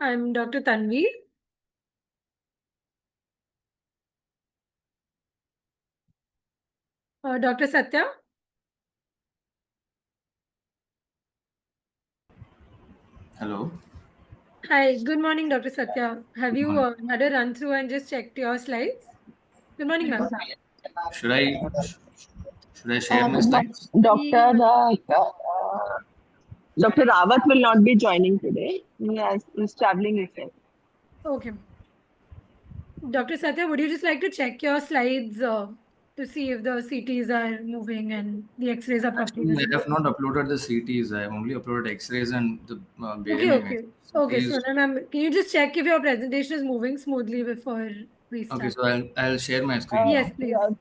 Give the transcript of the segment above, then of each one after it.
I'm Dr. Tanvi. Dr. Satya. Hello. Hi, good morning, Dr. Satya. Have Good you morning. had a run through and just checked your slides? Good morning, ma'am. Should I should I share my slides? Doctor Ye- Dr. Rawat will not be joining today. He's traveling with him. Okay. Dr. Satya, would you just like to check your slides to see if the CTs are moving and the X-rays are properly Actually, I visible? have not uploaded the CTs. I have only uploaded X-rays and the Okay, barium image. okay. Okay, so CTs. now, ma'am, can you just check if your presentation is moving smoothly before we Okay, start? so I'll share my screen Uh, Yes, now. please.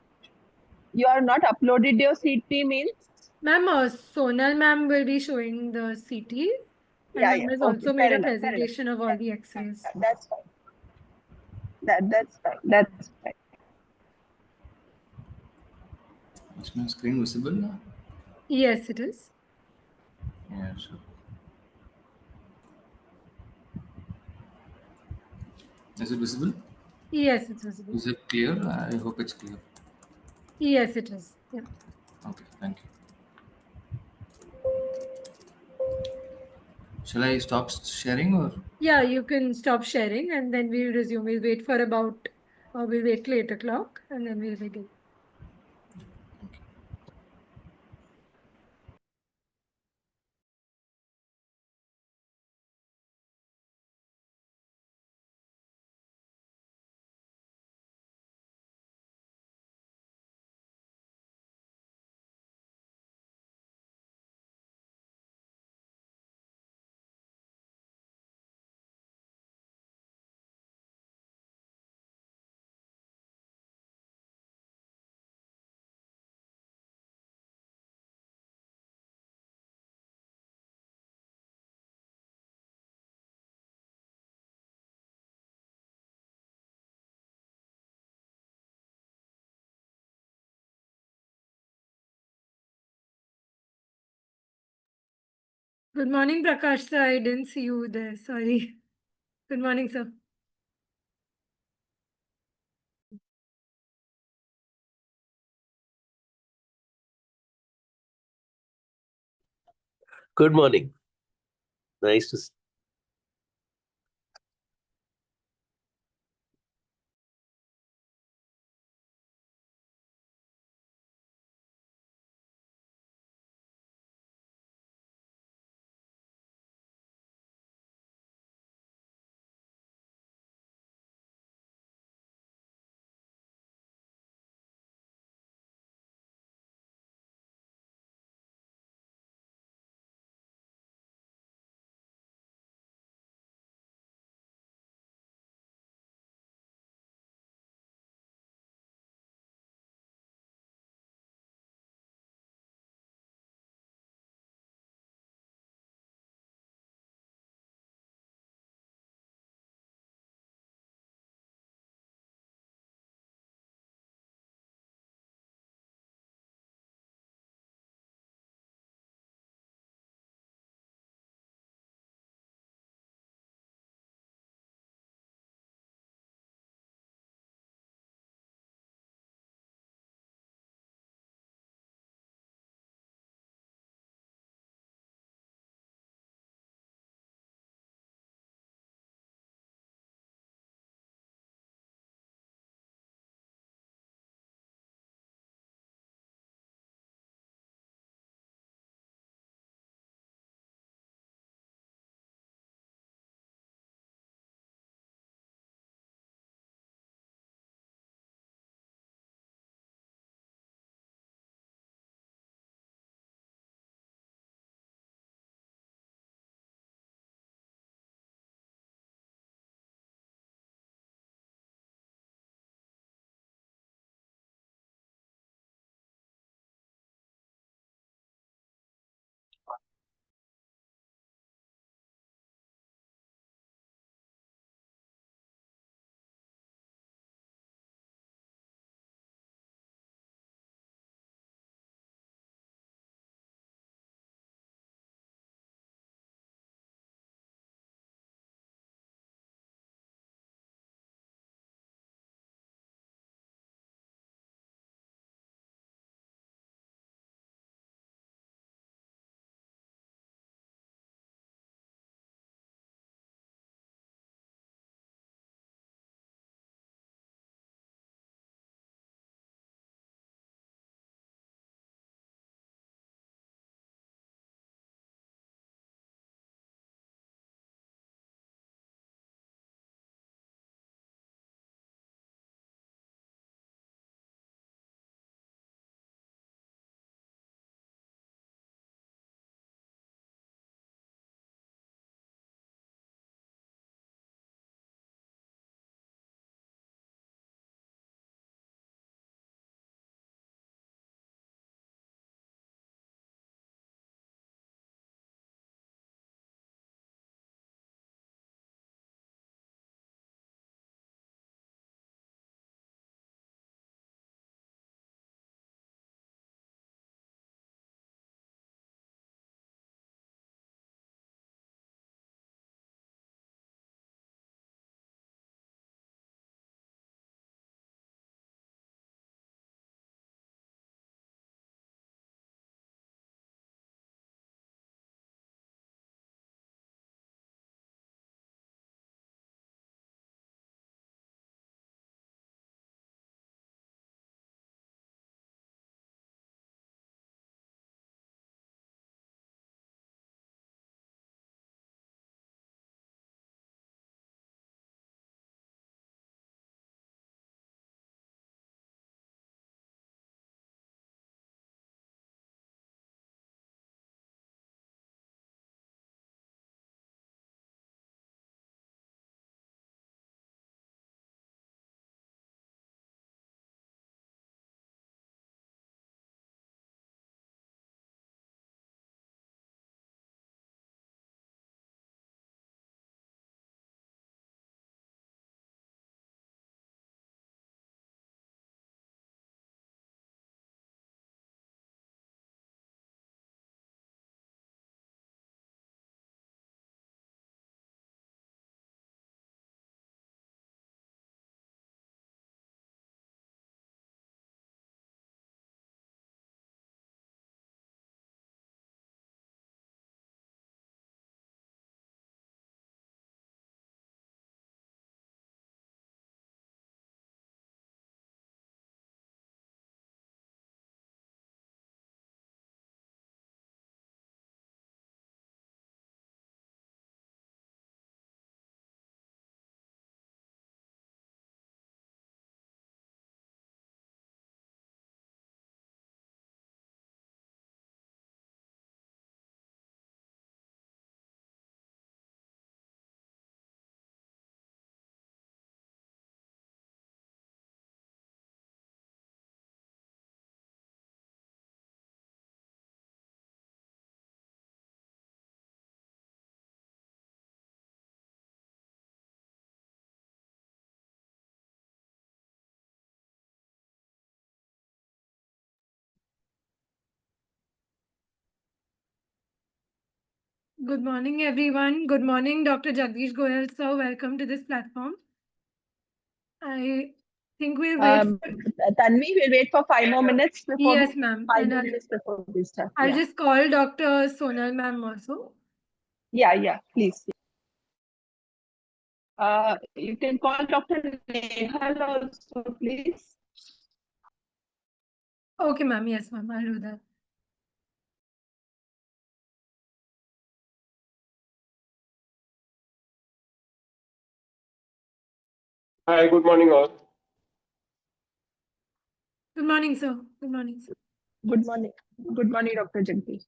you are not uploaded your CT means? Ma'am, Sonal ma'am will be showing the CT, and Yeah, ma'am yeah. has Okay, also made fair a enough. Fair enough. presentation of all the X-rays. That's fine. That's fine. That's fine. Is my screen visible now? Yes, it is. Yeah, sure. Is it visible? Yes, it's visible. Is it clear? I hope it's clear. Yes, it is. Yeah. Okay, thank you. Shall I stop sharing or? Yeah, you can stop sharing and then we'll resume. We'll wait for about, we'll wait till 8 o'clock and then we'll begin. Good morning, Prakash sir. I didn't see you there. Sorry. Good morning, sir. Good morning. Nice to Good morning, everyone. Good morning, Dr. Jagdish Goyal, sir. Welcome to this platform. I think we'll wait. Tanvi, we'll wait for 5 more minutes before. Yes, ma'am. 5 And more minutes before we start. I'll Yeah. just call Dr. Sonal, ma'am, also. Yeah, please. You can call Dr. Nehal also, please. Okay, ma'am. Yes, ma'am. I'll do that. Hi, good morning all. Good morning, sir. Good morning, sir. Good morning. Good morning, Dr. Jagdish.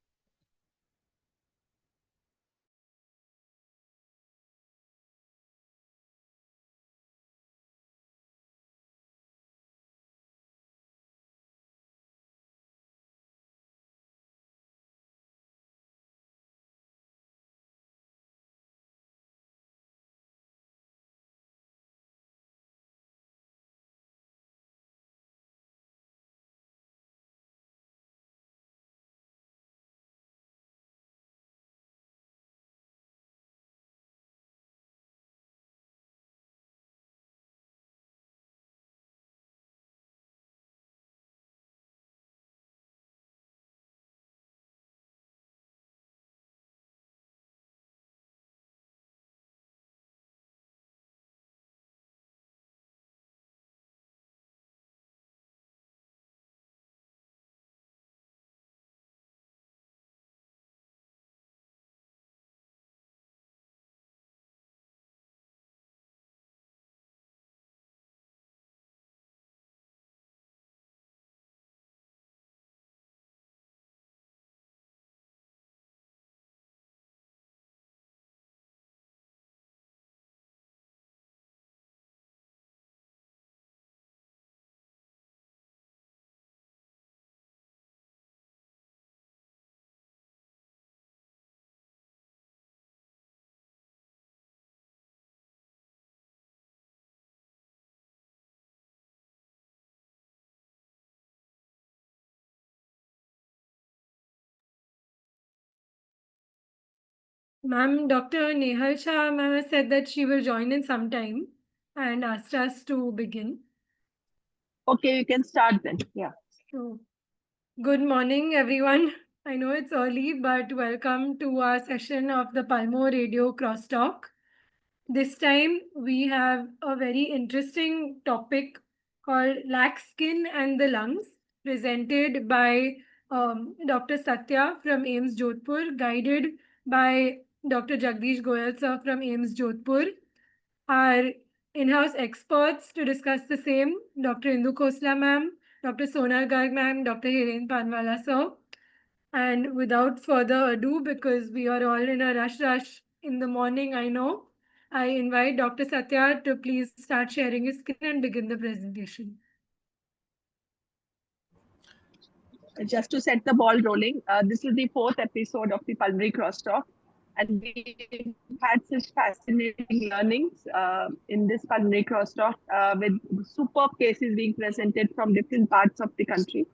Ma'am, Dr. Nehal Shah, ma'am, has said that she will join in some time and asked us to begin. Okay, you can start then. Yeah. So, good morning, everyone. I know it's early, but welcome to our session of the Pulmo Radio Crosstalk. This time we have a very interesting topic called lax skin and the lungs, presented by Dr. Satya from AIMS Jodhpur, guided by Dr. Jagdish Goyal sir from AIMS Jodhpur. Our in-house experts to discuss the same, Dr. Indu Khosla ma'am, Dr. Sonal Garg ma'am, Dr. Hiren Panwala sir. And without further ado, because we are all in a rush in the morning, I know, I invite Dr. Satya to please start sharing his screen and begin the presentation. Just to set the ball rolling, this is the 4th episode of the Pulmonary Crosstalk, and we've had such fascinating learnings in this Pulmonary Crosstalk with superb cases being presented from different parts of the country.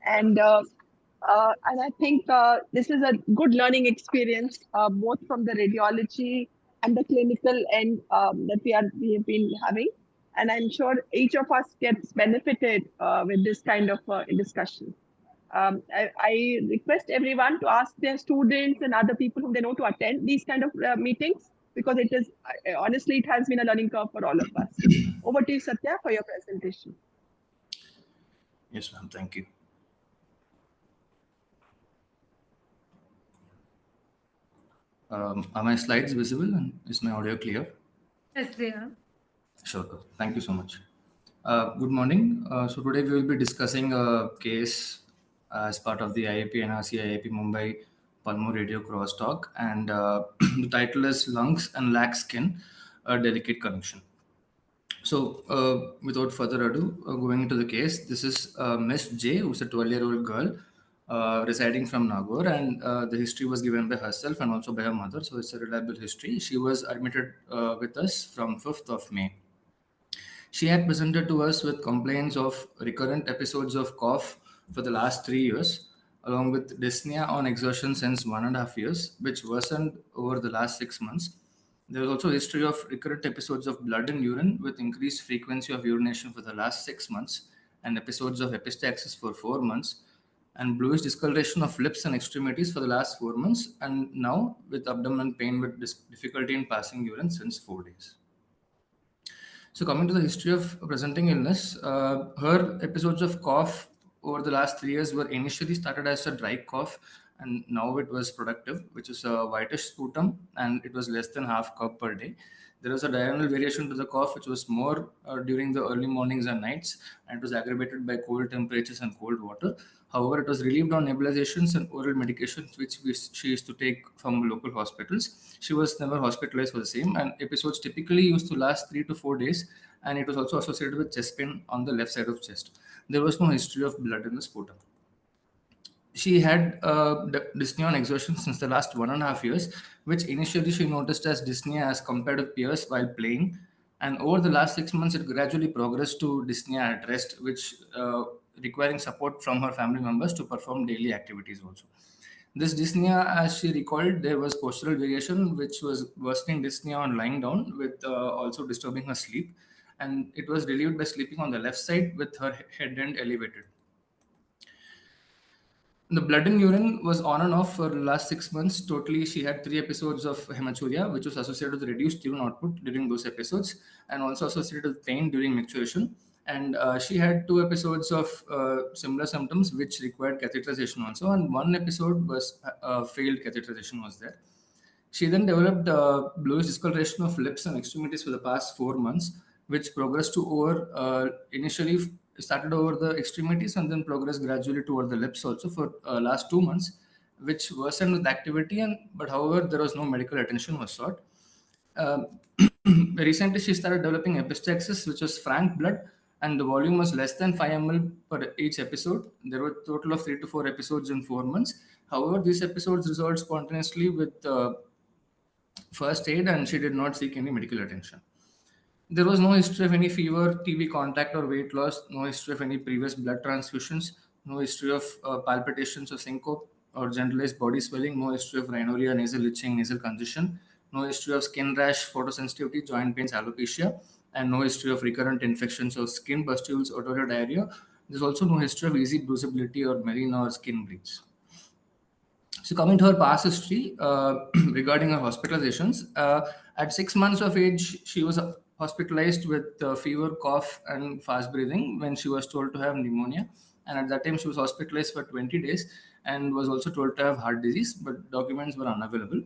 And I think this is a good learning experience, both from the radiology and the clinical end that we have been having. And I'm sure each of us gets benefited with this kind of discussion. I request everyone to ask their students and other people whom they know to attend these kind of meetings, because it is honestly, it has been a learning curve for all of us. Over to you, Satya, for your presentation. Yes, ma'am. Thank you. Are my slides visible and is my audio clear? Yes, they are. Sure. Thank you so much. Good morning. So today we will be discussing a case as part of the IIP NRC IIP Mumbai Pulmo Radio Crosstalk, and the title is Lungs and Lax Skin, a Delicate Connection. So without further ado, going into the case, this is Miss J, who's a 12-year-old girl residing from Nagaur, and the history was given by herself and also by her mother, so it's a reliable history. She was admitted with us from 5th of May. She had presented to us with complaints of recurrent episodes of cough for the last 3 years. along with dyspnea on exertion since 1.5 years, which worsened over the last 6 months. There was also a history of recurrent episodes of blood in urine with increased frequency of urination for the last 6 months and episodes of epistaxis for 4 months and bluish discoloration of lips and extremities for the last 4 months, and now with abdominal pain with difficulty in passing urine since 4 days. So, coming to the history of presenting illness, her episodes of cough over the last 3 years were initially started as a dry cough, and now it was productive, which is a whitish sputum, and it was less than half cup per day. There was a diurnal variation to the cough, which was more during the early mornings and nights, and it was aggravated by cold temperatures and cold water. However, it was relieved on nebulizations and oral medications, which she used to take from local hospitals. She was never hospitalized for the same, and episodes typically used to last 3 to 4 days, and it was also associated with chest pain on the left side of chest. There was no history of blood in the sputum. She had dyspnea on exertion since the last 1.5 years, which initially she noticed as dyspnea as compared to peers while playing. And over the last 6 months, it gradually progressed to dyspnea at rest, which requiring support from her family members to perform daily activities also. This dyspnea, as she recalled, there was postural variation, which was worsening dyspnea on lying down, with also disturbing her sleep. And it was relieved by sleeping on the left side with her head end elevated. The blood in urine was on and off for the last 6 months. Totally, she had 3 episodes of hematuria, which was associated with reduced urine output during those episodes, and also associated with pain during micturition. And she had 2 episodes of similar symptoms, which required catheterization also, and 1 episode was failed catheterization was there. She then developed bluish discoloration of lips and extremities for the past 4 months, which progressed to over initially started over the extremities and then progressed gradually toward the lips also for last 2 months, which worsened with activity. And but however, there was no medical attention was sought. Um, Recently, she started developing epistaxis, which was frank blood, and the volume was less than 5 ml per each episode. There were a total of 3 to 4 episodes in 4 months. However, these episodes resolved spontaneously with first aid, and she did not seek any medical attention. There was no history of any fever, TB contact, or weight loss, no history of any previous blood transfusions, no history of palpitations or syncope or generalized body swelling, no history of rhinorrhea, nasal itching, nasal congestion, no history of skin rash, photosensitivity, joint pains, alopecia, and no history of recurrent infections or skin pustules or diarrhea. There's also no history of easy bruisability or melena or skin bleeds. So coming to her past history regarding her hospitalizations, at 6 months of age, she was hospitalized with fever, cough, and fast breathing when she was told to have pneumonia. And at that time, she was hospitalized for 20 days and was also told to have heart disease, but documents were unavailable.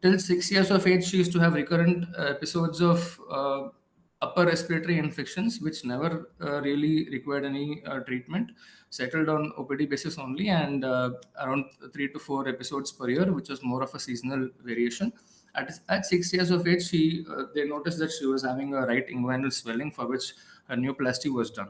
Till 6 years of age, she used to have recurrent episodes of upper respiratory infections, which never really required any treatment, settled on OPD basis only, and around 3 to 4 episodes per year, which was more of a seasonal variation. At 6 years of age, they noticed that she was having a right inguinal swelling for which her neoplasty was done.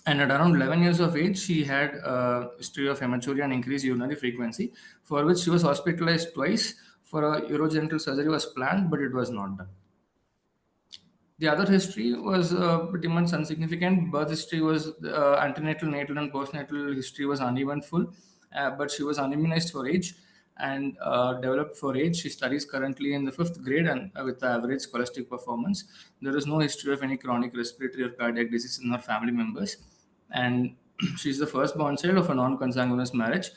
And at around 11 years of age, she had a history of hematuria and increased urinary frequency, for which she was hospitalized twice. For a urogenital surgery was planned, but it was not done. The other history was pretty much insignificant. Birth history was antenatal, natal, and postnatal history was uneventful, but she was unimmunized for age and developed for age. She studies currently in the 5th grade and with average scholastic performance. There is no history of any chronic respiratory or cardiac disease in her family members, and she's the first-born child of a non-consanguineous marriage.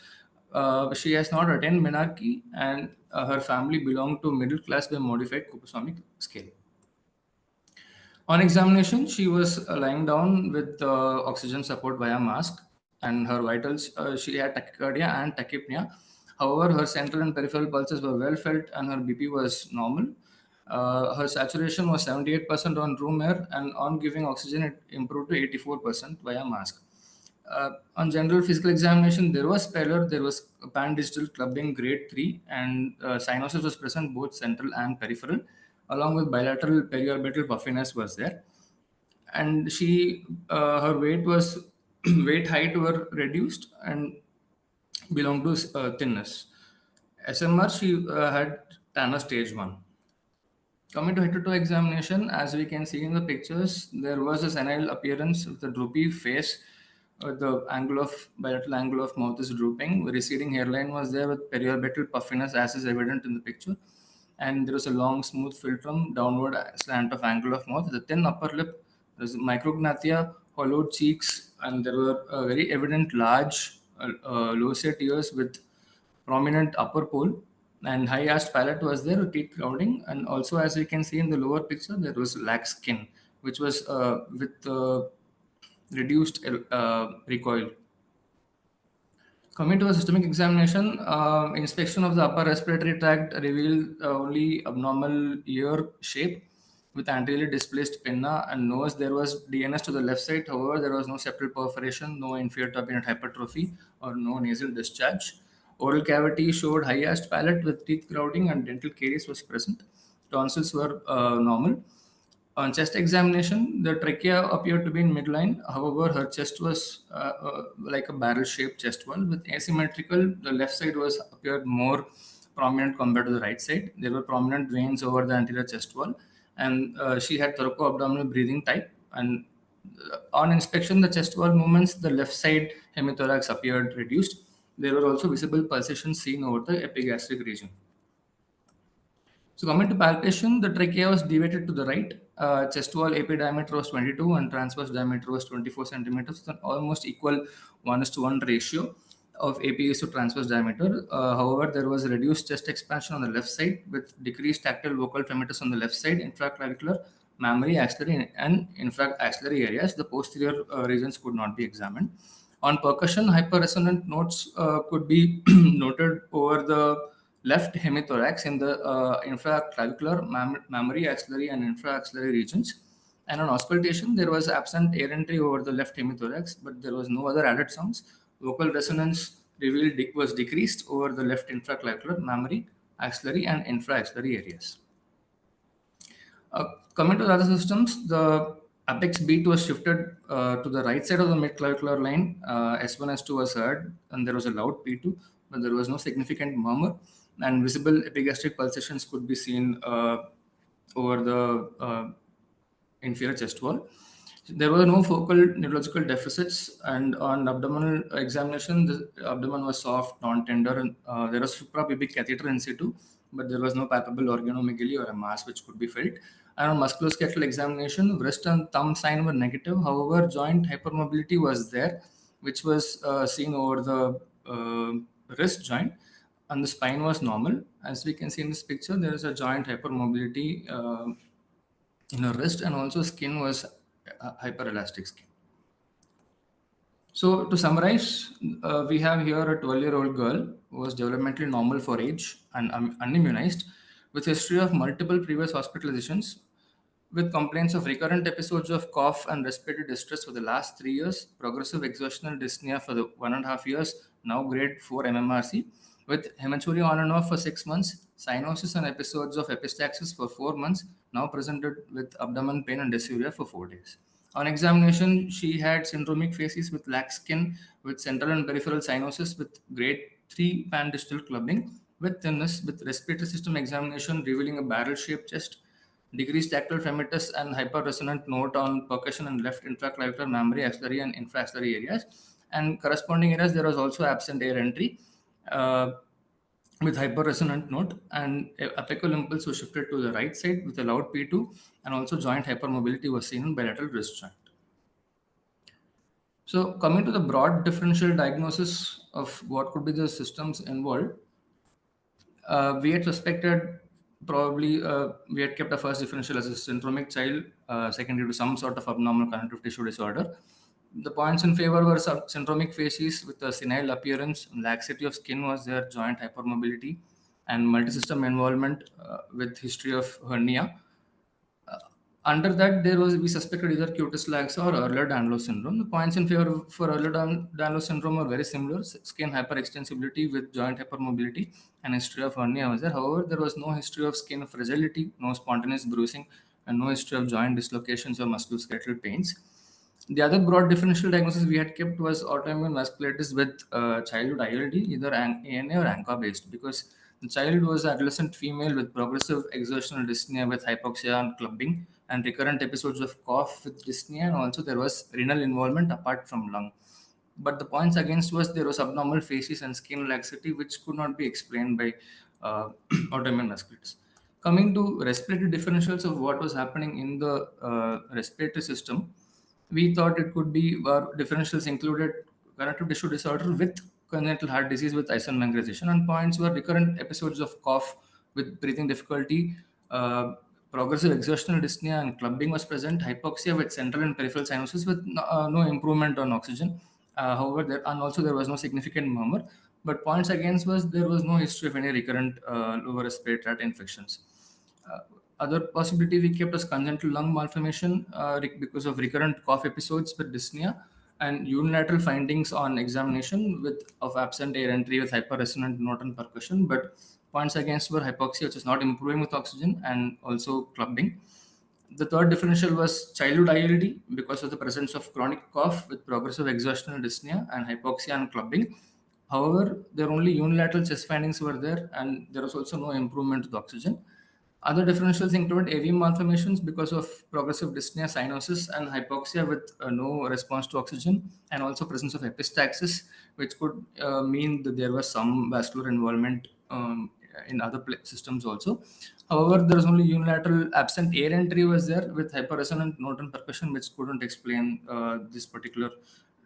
She has not attained menarche, and her family belonged to middle class by modified Kupusomic scale. On examination, she was lying down with oxygen support via mask, and her vitals, she had tachycardia and tachypnea. However, her central and peripheral pulses were well felt, and her BP was normal. Her saturation was 78% on room air, and on giving oxygen, it improved to 84% via mask. On general physical examination, there was pallor, there was pan-digital clubbing grade 3, and cyanosis was present both central and peripheral, along with bilateral periorbital puffiness was there. And her weight was weight height were reduced and belonged to thinness. SMR, she had Tanner stage 1. Coming to head-to-toe examination, as we can see in the pictures, there was a senile appearance with a droopy face, the bilateral angle of mouth is drooping. Receding hairline was there with periorbital puffiness, as is evident in the picture. And there was a long, smooth philtrum, downward slant of angle of mouth. The thin upper lip, there was micrognathia, hollowed cheeks, and there were very evident large low-set ears with prominent upper pole, and high-arched palate was there with teeth crowding. And also, as we can see in the lower picture, there was lax skin, which was with reduced recoil. Coming to a systemic examination, inspection of the upper respiratory tract revealed only abnormal ear shape with anteriorly displaced pinna and nose. There was DNS to the left side. However, there was no septal perforation, no inferior turbinate hypertrophy, or no nasal discharge. Oral cavity showed high-arched palate with teeth crowding and dental caries was present. Tonsils were normal. On chest examination, the trachea appeared to be in midline. However, her chest was like a barrel-shaped chest wall with asymmetrical. The left side was appeared more prominent compared to the right side. There were prominent veins over the anterior chest wall, and she had thoraco-abdominal breathing type. And on inspection, the chest wall movements, the left side hemithorax appeared reduced. There were also visible pulsations seen over the epigastric region. So coming to palpation, the trachea was deviated to the right. Chest wall AP diameter was 22 and transverse diameter was 24 centimeters, with an almost equal 1:1 ratio of APS to transverse diameter. However, there was reduced chest expansion on the left side with decreased tactile vocal femmitus on the left side, infraclavicular, mammary, axillary, and infraaxillary areas. The posterior regions could not be examined. On percussion, hyperresonant notes could be noted over the left hemithorax in the infraclavicular, mammary, axillary, and infraaxillary regions. And on auscultation, there was absent air entry over the left hemithorax, but there was no other added sounds. Vocal resonance revealed was decreased over the left infraclavicular, mammary, axillary, and infraaxillary areas. Coming to the other systems, the apex beat was shifted to the right side of the midclavicular line. S1, S2 was heard, and there was a loud P2, but there was no significant murmur, and visible epigastric pulsations could be seen over the inferior chest wall. There were no focal neurological deficits, and on abdominal examination, the abdomen was soft, non-tender, and there was suprapubic catheter in situ, but there was no palpable organomegaly or a mass which could be felt. And on musculoskeletal examination, wrist and thumb sign were negative. However, joint hypermobility was there, which was seen over the wrist joint, and the spine was normal. As we can see in this picture, there is a joint hypermobility in her wrist, and also skin was hyperelastic skin. So to summarize, we have here a 12-year-old girl who was developmentally normal for age and unimmunized, with history of multiple previous hospitalizations, with complaints of recurrent episodes of cough and respiratory distress for the last 3 years, progressive exertional dyspnea for the 1.5 years, now grade 4 MMRC, with hematuria on and off for 6 months, cyanosis and episodes of epistaxis for 4 months, now presented with abdomen pain and dysuria for 4 days. On examination, she had syndromic facies with lax skin, with central and peripheral cyanosis, with grade 3 pandistal clubbing, with thinness, with respiratory system examination revealing a barrel-shaped chest, decreased tactile femmitus and hyperresonant note on percussion and left intraclavicular, mammary, axillary, and infraaxillary areas. And corresponding areas, there was also absent air entry with hyperresonant note, and apical impulse was shifted to the right side with a loud P2, and also joint hypermobility was seen in bilateral wrist joint. So coming to the broad differential diagnosis of what could be the systems involved, we had suspected probably we had kept a first differential as a syndromic child, secondary to some sort of abnormal connective tissue disorder. The points in favor were syndromic facies with a senile appearance, laxity of skin was there, joint hypermobility, and multisystem involvement with history of hernia. Under that, we suspected either cutis laxa or Ehlers-Danlos syndrome. The points in favor for Ehlers-Danlos syndrome are very similar: skin hyperextensibility with joint hypermobility and history of hernia was there. However, there was no history of skin fragility, no spontaneous bruising, and no history of joint dislocations or musculoskeletal pains. The other broad differential diagnosis we had kept was autoimmune vasculitis with childhood ILD, either ANA or ANCA based, because the child was adolescent female with progressive exertional dyspnea with hypoxia and clubbing, and recurrent episodes of cough with dyspnea, and also there was renal involvement apart from lung. But the points against was there was abnormal facies and skin laxity, which could not be explained by autoimmune vasculitis. Coming to respiratory differentials of what was happening in the respiratory system, we thought it could be differentials included connective tissue disorder with congenital heart disease with isomerization, and points were recurrent episodes of cough with breathing difficulty, progressive exertional dyspnea and clubbing was present, hypoxia with central and peripheral cyanosis with no improvement on oxygen. However, and also there was no significant murmur. But points against was there was no history of any recurrent lower respiratory tract infections. Uh, Other possibility we kept as congenital lung malformation because of recurrent cough episodes with dyspnea and unilateral findings on examination with of absent air entry with hyperresonant note and percussion. But points against were hypoxia, which is not improving with oxygen, and also clubbing. The third differential was childhood ILD because of the presence of chronic cough with progressive exhaustional dyspnea and hypoxia and clubbing. However, there only unilateral chest findings were there, and there was also no improvement with oxygen. Other differentials include AV malformations because of progressive dyspnea, cyanosis, and hypoxia with no response to oxygen, and also presence of epistaxis, which could mean that there was some vascular involvement in other systems also. However, there was only unilateral absent air entry was there with hyperresonant note and percussion, which couldn't explain this particular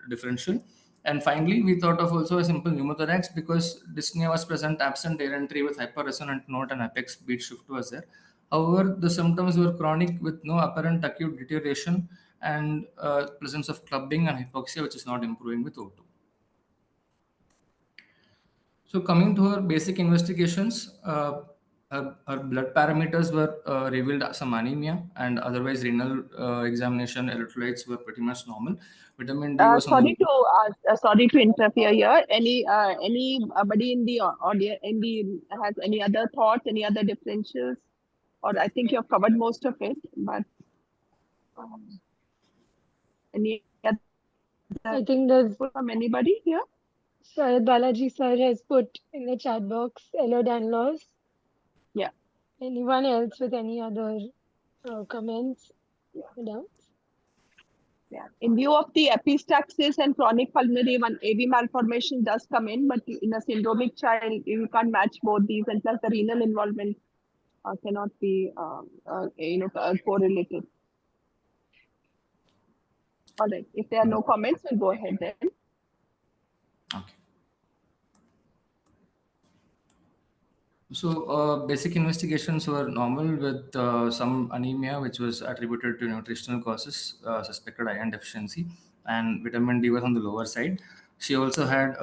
differential. And finally, we thought of also a simple pneumothorax because dyspnea was present, absent air entry with hyperresonant note and apex beat shift was there. However, the symptoms were chronic with no apparent acute deterioration and presence of clubbing and hypoxia, which is not improving with O2. So coming to her basic investigations, her blood parameters were revealed some anemia, and otherwise renal examination electrolytes were pretty much normal. Vitamin D was on the Sorry to interfere here. Anybody in the audience has any other thoughts, any other differentials? Or I think you have covered most of it, but any other I think there's from anybody here? Sir Balaji sir has put in the chat box Ehlers-Danlos. Yeah. Anyone else with any other comments or doubts? Yeah. In view of the epistaxis and chronic pulmonary AV malformation does come in, but in a syndromic child, you can't match both these, and plus the renal involvement cannot be, correlated. All right. If there are no comments, we'll go ahead then. Okay. So basic investigations were normal with some anemia, which was attributed to nutritional causes, suspected iron deficiency, and vitamin D was on the lower side. She also had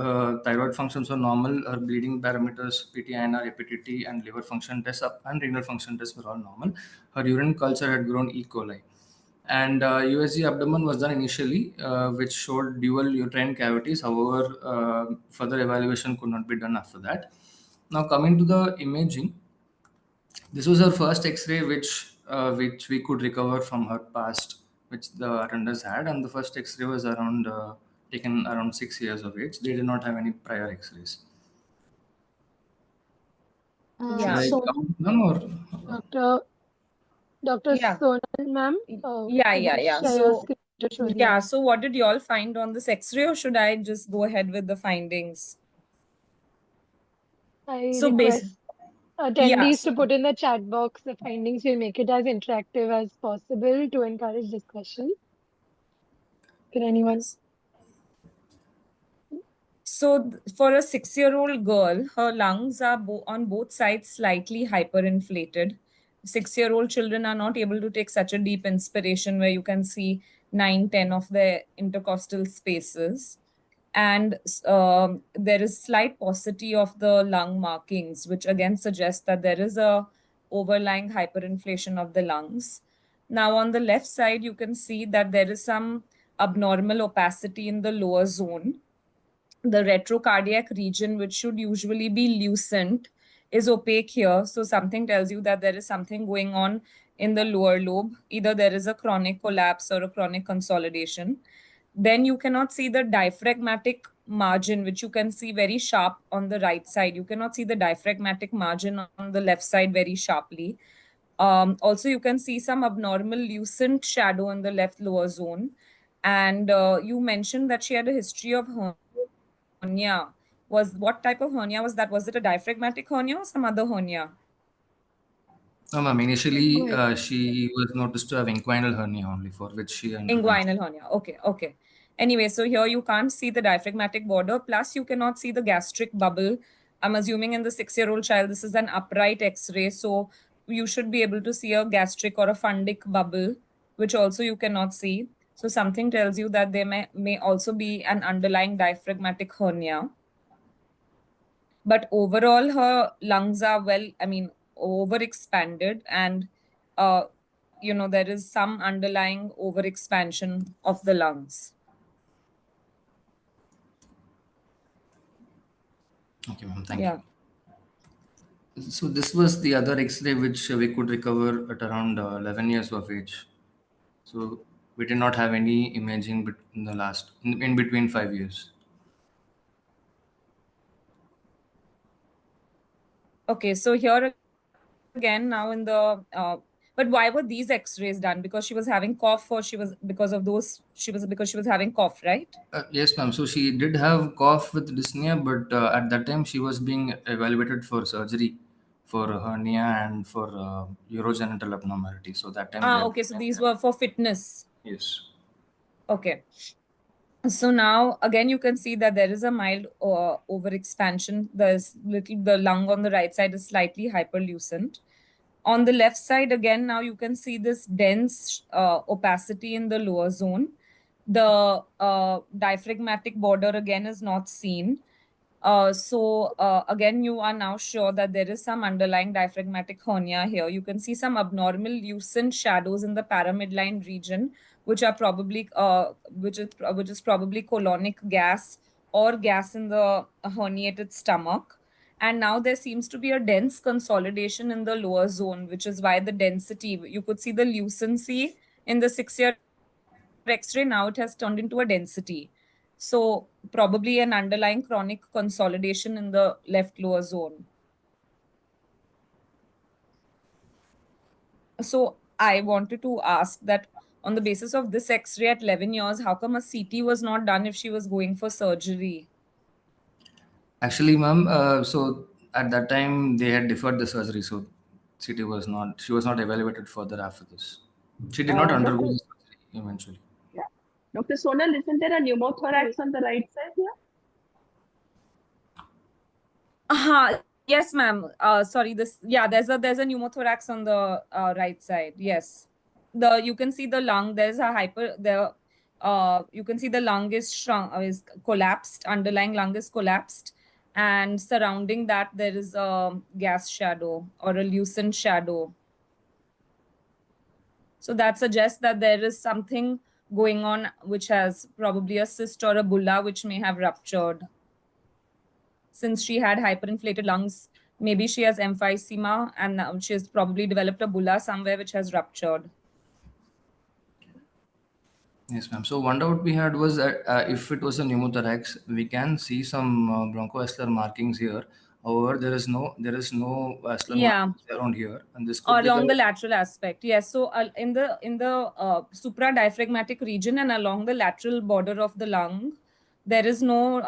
thyroid functions were normal. Her bleeding parameters, PT-INR, APTT, and liver function tests and renal function tests were all normal. Her urine culture had grown E. coli. And USG abdomen was done initially, which showed dual uterine cavities. However, further evaluation could not be done after that. Now coming to the imaging, this was her first X-ray, which we could recover from her past, which the attenders had, and the first X-ray was around taken around 6 years of age. They did not have any prior X-rays. Should I So, count them or? Dr. Yeah. Sonal, ma'am, Yeah. share your screen to show the Yeah, so what did you all find on this X-ray, or should I just go ahead with the findings? I So request attendees so- to put in the chat box the findings. We'll make it as interactive as possible to encourage discussion. Can anyone? So for a 6-year-old girl, her lungs are on both sides slightly hyperinflated. 6-year-old children are not able to take such a deep inspiration where you can see 9, 10 of their intercostal spaces. And there is slight paucity of the lung markings, which again suggests that there is a overlying hyperinflation of the lungs. Now on the left side, you can see that there is some abnormal opacity in the lower zone. The retrocardiac region, which should usually be lucent, is opaque here. So something tells you that there is something going on in the lower lobe. Either there is a chronic collapse or a chronic consolidation. Then you cannot see the diaphragmatic margin, which you can see very sharp on the right side. You cannot see the diaphragmatic margin on the left side very sharply. Also, you can see some abnormal lucent shadow in the left lower zone. And you mentioned that she had a history of hernia. What type of hernia was that? Was it a diaphragmatic hernia or some other hernia? No, ma'am. Go Initially, ahead. she was noticed to have inguinal hernia only, for which she underwent. Inguinal hernia. Okay, okay. Anyway, so here you can't see the diaphragmatic border, plus you cannot see the gastric bubble. I'm assuming in the 6-year-old child, this is an upright X-ray, so you should be able to see a gastric or a fundic bubble, which also you cannot see. So something tells you that there may also be an underlying diaphragmatic hernia. But overall, her lungs are overexpanded, and uh, there is some underlying overexpansion of the lungs. Okay, ma'am. Thank Yeah. you. So this was the other X-ray which we could recover at around 11 years of age. So we did not have any imaging in the in between 5 years. Okay, so here again, now in the but why were these X-rays done? Because she was having cough, or she was because of those because she was having cough, right? Yes, ma'am. So she did have cough with dyspnea, but at that time she was being evaluated for surgery for hernia and for urogenital abnormality. So that time they Ah, had. okay, so these were for fitness. Yes. Okay. So now again, you can see that there is a mild overexpansion. The lung on the right side is slightly hyperlucent. On the left side, again, now you can see this dense opacity in the lower zone. The diaphragmatic border again is not seen. So again, you are now sure that there is some underlying diaphragmatic hernia here. You can see some abnormal lucent shadows in the paramidline region, which are probably which is probably colonic gas or gas in the herniated stomach. And now there seems to be a dense consolidation in the lower zone, which is why the density, you could see the lucency in the 6-year X-ray, now it has turned into a density. So probably an underlying chronic consolidation in the left lower zone. So I wanted to ask that on the basis of this X-ray at 11 years, how come a CT was not done if she was going for surgery? Actually, ma'am, so at that time they had deferred the surgery, so she was not evaluated further after this. She did not undergo Doctor, the surgery eventually. yeah. Dr. Sonal, isn't there a pneumothorax on the right side here? Yes, ma'am. Sorry, there's a pneumothorax on the right side. Yes. You can see the lung, there's a hyper the you can see the lung is shrunk, is collapsed, underlying lung is collapsed, and surrounding that there is a gas shadow or a lucent shadow. So that suggests that there is something going on which has probably a cyst or a bulla which may have ruptured. Since she had hyperinflated lungs, maybe she has emphysema, and now she has probably developed a bulla somewhere which has ruptured. Yes, ma'am. So one doubt we had was that if it was a pneumothorax, we can see some bronchoalveolar markings here. However, there is no vascular Yeah, markings around here, and this could be along the the. lateral aspect. Yes, so in the supradiaphragmatic region and along the lateral border of the lung, there is no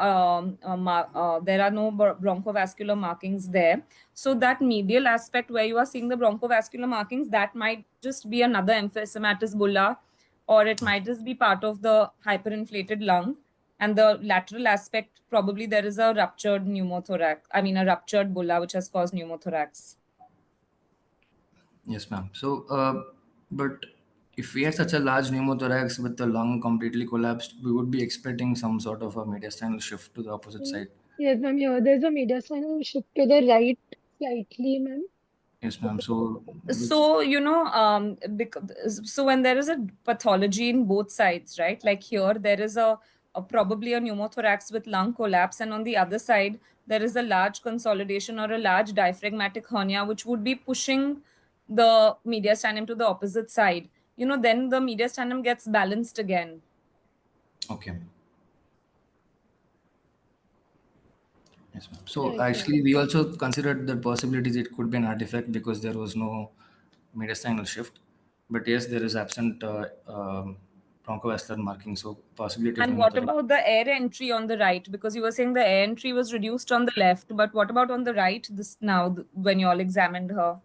there are no bronchovascular markings there. So that medial aspect where you are seeing the bronchovascular markings, that might just be another emphysematous bulla, or it might just be part of the hyperinflated lung. And the lateral aspect, probably there is a ruptured pneumothorax, a ruptured bulla which has caused pneumothorax. Yes, ma'am. So, but if we had such a large pneumothorax with the lung completely collapsed, we would be expecting some sort of a mediastinal shift to the opposite side. Yes, ma'am. Here, there's a mediastinal shift to the right slightly, ma'am. Yes, ma'am. So, which. So so when there is a pathology in both sides, right, like here there is a probably a pneumothorax with lung collapse, and on the other side there is a large consolidation or a large diaphragmatic hernia which would be pushing the mediastinum to the opposite side, then the mediastinum gets balanced again. Okay. Yes, ma'am. So Right, ma'am. actually, we also considered the possibilities it could be an artifact because there was no mediastinal shift. But yes, there is absent bronchovascular marking. So possibly it is And what pneumothorax. about the air entry on the right? Because you were saying the air entry was reduced on the left, but what about on the right this now when you all examined her?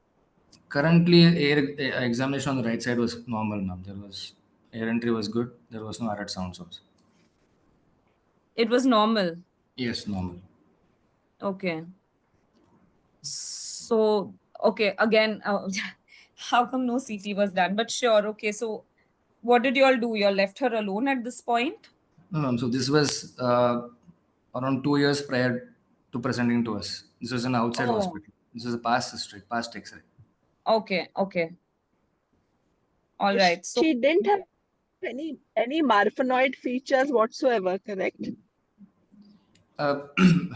Currently, air examination on the right side was normal, ma'am. There was air entry was good. There was no added sounds also. It was normal. Yes, normal. Okay. So, okay, again, how come no CT was done? But sure, okay. So, what did you all do? You all left her alone at this point? No, ma'am. So this was around 2 years prior to presenting to us. This was an outside Oh, hospital. This is a past history, past X-ray. okay, okay. All right. So, She didn't have any marfanoid features whatsoever, correct? Uh,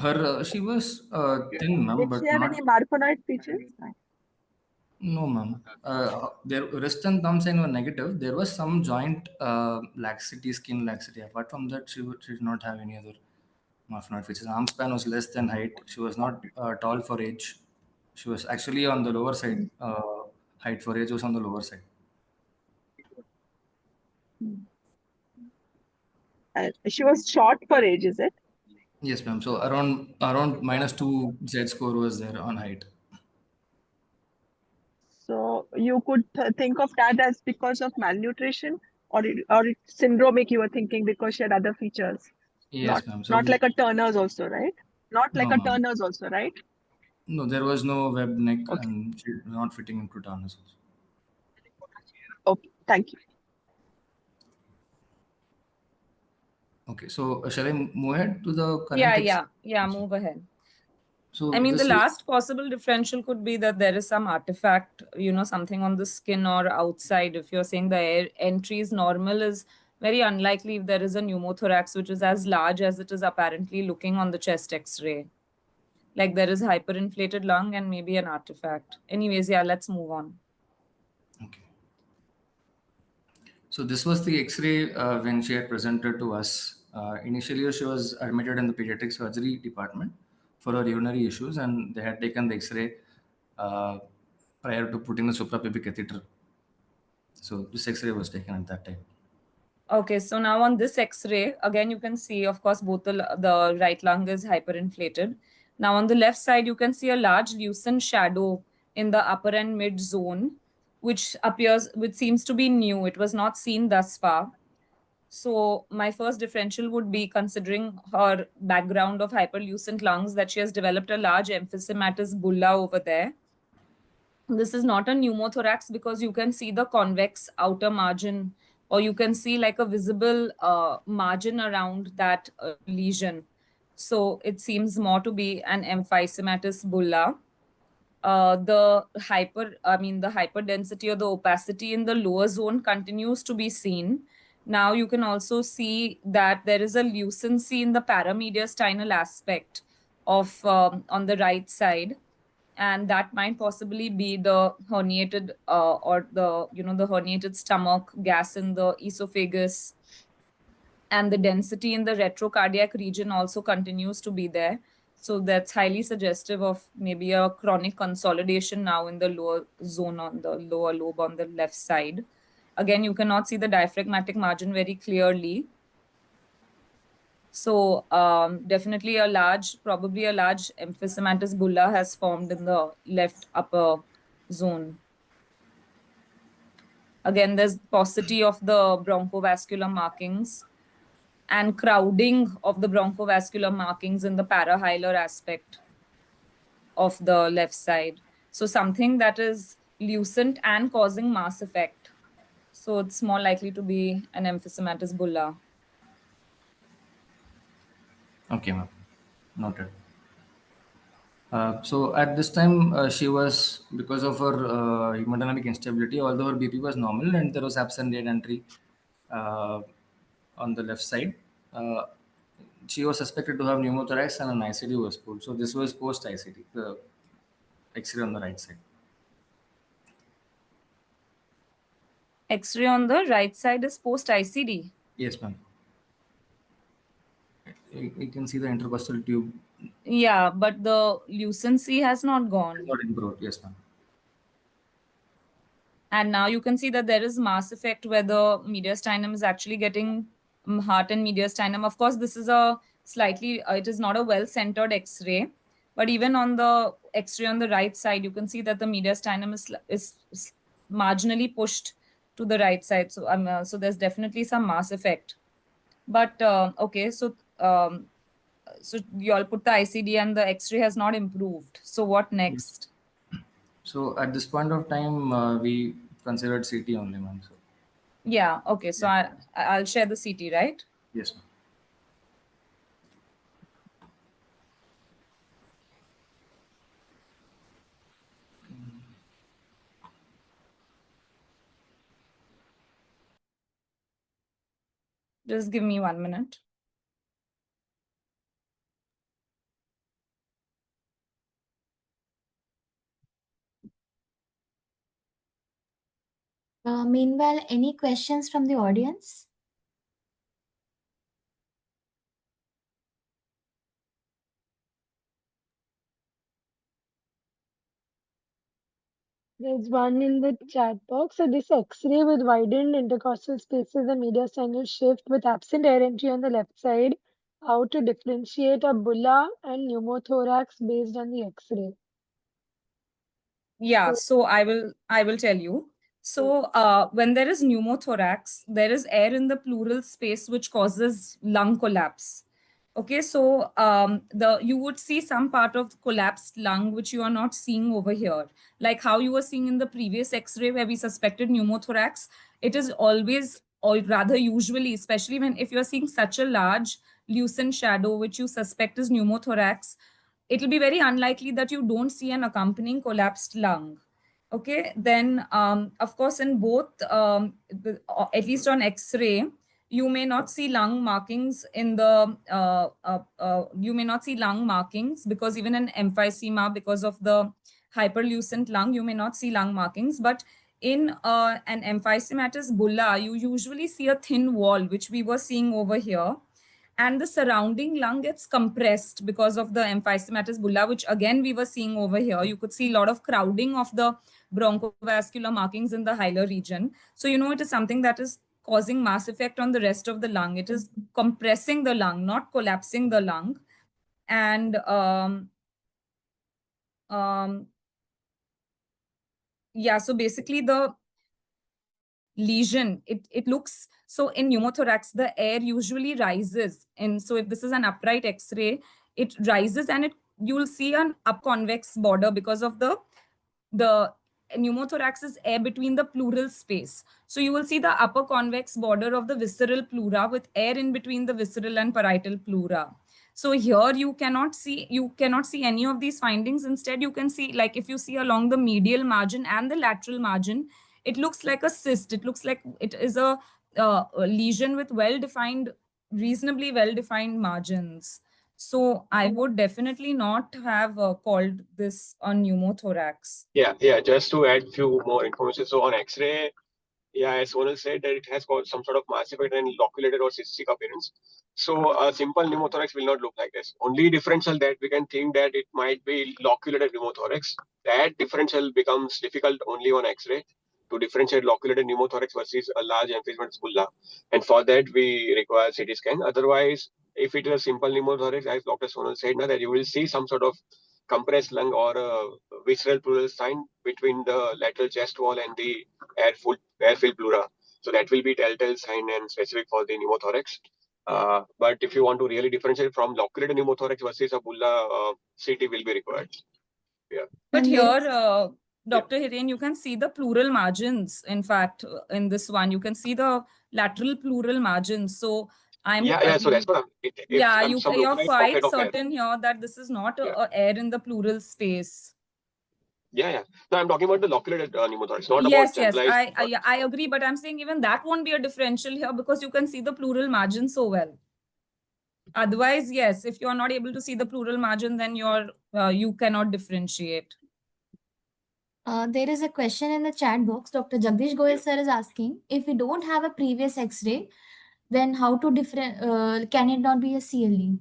her she was thin, ma'am, Did she but have not. any marfanoid features? No, ma'am. Their wrist and thumb sign were negative. There was some joint laxity, skin laxity. Apart from that, she did not have any other morphinoid features. Arm span was less than height. She was not tall for age. She was actually on the lower side. Height for age was on the lower side. She was short for age, is it? Yes, ma'am. So around -2 Z score was there on height. So you could think of that as because of malnutrition, or it's syndromic. You were thinking because she had other features, not Yes, ma'am. So not like a Turner's also, right? Not like no, a ma'am. Turner's also, right? No, there was no web neck Okay. and she not fitting into Turnus also. Okay. Thank you. Okay, so shall I move ahead to the current yeah, move ahead. I So mean, the this last possible differential could be that there is some artifact, something on the skin or outside. If you're saying the air entry is normal, is very unlikely if there is a pneumothorax, which is as large as it is apparently looking on the chest X-ray. Like there is hyperinflated lung and maybe an artifact. Anyways, yeah, let's move on. okay. So this was the X-ray when she had presented to us. Initially, she was admitted in the pediatric surgery department for her urinary issues, and they had taken the X-ray uh, prior to putting the suprapubic catheter. So this X-ray was taken at that time. Okay, so now on this X-ray, again, you can see, of course, both the right lung is hyperinflated. Now on the left side, you can see a large lucent shadow in the upper and mid zone, which seems to be new. It was not seen thus far. So my first differential would be considering her background of hyperlucent lungs, that she has developed a large emphysematous bulla over there. This is not a pneumothorax because you can see the convex outer margin, or you can see like a visible margin around that lesion. So it seems more to be an emphysematous bulla. The hyperdensity or the opacity in the lower zone continues to be seen. Now you can also see that there is a lucency in the paramediastinal aspect of on the right side, and that might possibly be the herniated or the herniated stomach, gas in the esophagus, and the density in the retrocardiac region also continues to be there. So that's highly suggestive of maybe a chronic consolidation now in the lower zone on the lower lobe on the left side. Again, you cannot see the diaphragmatic margin very clearly. So definitely probably a large emphysematous bulla has formed in the left upper zone. Again, there's paucity of the bronchovascular markings and crowding of the bronchovascular markings in the parahilar aspect of the left side. So something that is lucent and causing mass effect. So it's more likely to be an emphysematous bulla. Okay, ma'am. Noted. So at this time, she was, because of her hemodynamic instability, although her BP was normal and there was absent air entry uh, on the left side, uh, she was suspected to have pneumothorax and an ICD was pulled. So this was post ICD, the X-ray on the right side. X-ray on the right side is post ICD. Yes, ma'am. You can see the intercostal tube. Yeah, but the lucency has not Is gone. not improved. Yes, ma'am. And now you can see that there is mass effect where the mediastinum is actually getting heart and mediastinum. Of course, this is a slightly, it is not a well-centered X-ray, but even on the X-ray on the right side, you can see that the mediastinum is marginally pushed to the right side. So so there's definitely some mass effect. But okay, so so you all put the ICD and the X-ray has not improved. So what next? So at this point of time, we considered CT only, ma'am. So Yeah, okay. So I'll share the CT, right? yes, ma'am. Just give me 1 minute. Meanwhile, any questions from the audience? There's one in the chat box. So this X-ray with widened intercostal spaces and mediastinal shift with absent air entry on the left side. How to differentiate a bulla and pneumothorax based on the X-ray? Yeah, so I will tell you. So when there is pneumothorax, there is air in the pleural space which causes lung collapse. Okay, so the you would see some part of collapsed lung which you are not seeing over here, like how you were seeing in the previous X-ray where we suspected pneumothorax. It is always, or rather usually, especially when if you're seeing such a large lucent shadow which you suspect is pneumothorax, it'll be very unlikely that you don't see an accompanying collapsed lung. Okay, then of course in both, at least on X-ray, you may not see lung markings in the you may not see lung markings because even in emphysema, because of the hyperlucent lung, you may not see lung markings. But in an emphysematous bulla, you usually see a thin wall, which we were seeing over here, and the surrounding lung gets compressed because of the emphysematous bulla, which again we were seeing over here. You could see a lot of crowding of the bronchovascular markings in the hilar region. So, you know, it is something that is causing mass effect on the rest of the lung. It is compressing the lung, not collapsing the lung. And yeah, so basically the lesion, it looks, so in pneumothorax the air usually rises, and so if this is an upright X-ray, it rises and it, you will see an upconvex border because of the pneumothorax is air between the pleural space. So you will see the upper convex border of the visceral pleura with air in between the visceral and parietal pleura. So here you cannot see any of these findings. Instead, you can see, like if you see along the medial margin and the lateral margin, it looks like a cyst. It looks like it is a lesion with well-defined, reasonably well-defined margins. So I would definitely not have called this a pneumothorax. Yeah. Just to add few more information. So on X-ray, yeah, as Sonal said, that it has got some sort of mass effect and loculated or cystic appearance. So a simple pneumothorax will not look like this. Only differential that we can think that it might be loculated pneumothorax. That differential becomes difficult only on X-ray to differentiate loculated pneumothorax versus a large emphysematous bulla. And for that, we require CT scan. Otherwise, if it is a simple pneumothorax, as Dr. Sonal said, now that you will see some sort of compressed lung or a visceral pleural sign between the lateral chest wall and the air-filled pleura. So that will be telltale sign and specific for the pneumothorax. But if you want to really differentiate from loculated pneumothorax versus a bulla, CT will be required. Yeah. But And here, there is- Dr. Hiren, you can see the pleural margins. In fact, in this one, you can see the lateral pleural margins. So Yeah. So that's what yeah, I'm some you're localized pocket quite of air. certain here that this is not Yeah. a air in the pleural space. Yeah. No, I'm talking about the loculated pneumothorax, not about Yes, generalized. I agree, but I'm saying even that won't be a differential here because you can see the pleural margin so well. Otherwise, yes, if you're not able to see the pleural margin, then you cannot differentiate. there is a question in the chat box. Dr. Jagdish Goyal sir is asking, if we don't have a previous X-ray, then how to different? Can it not be a CLE?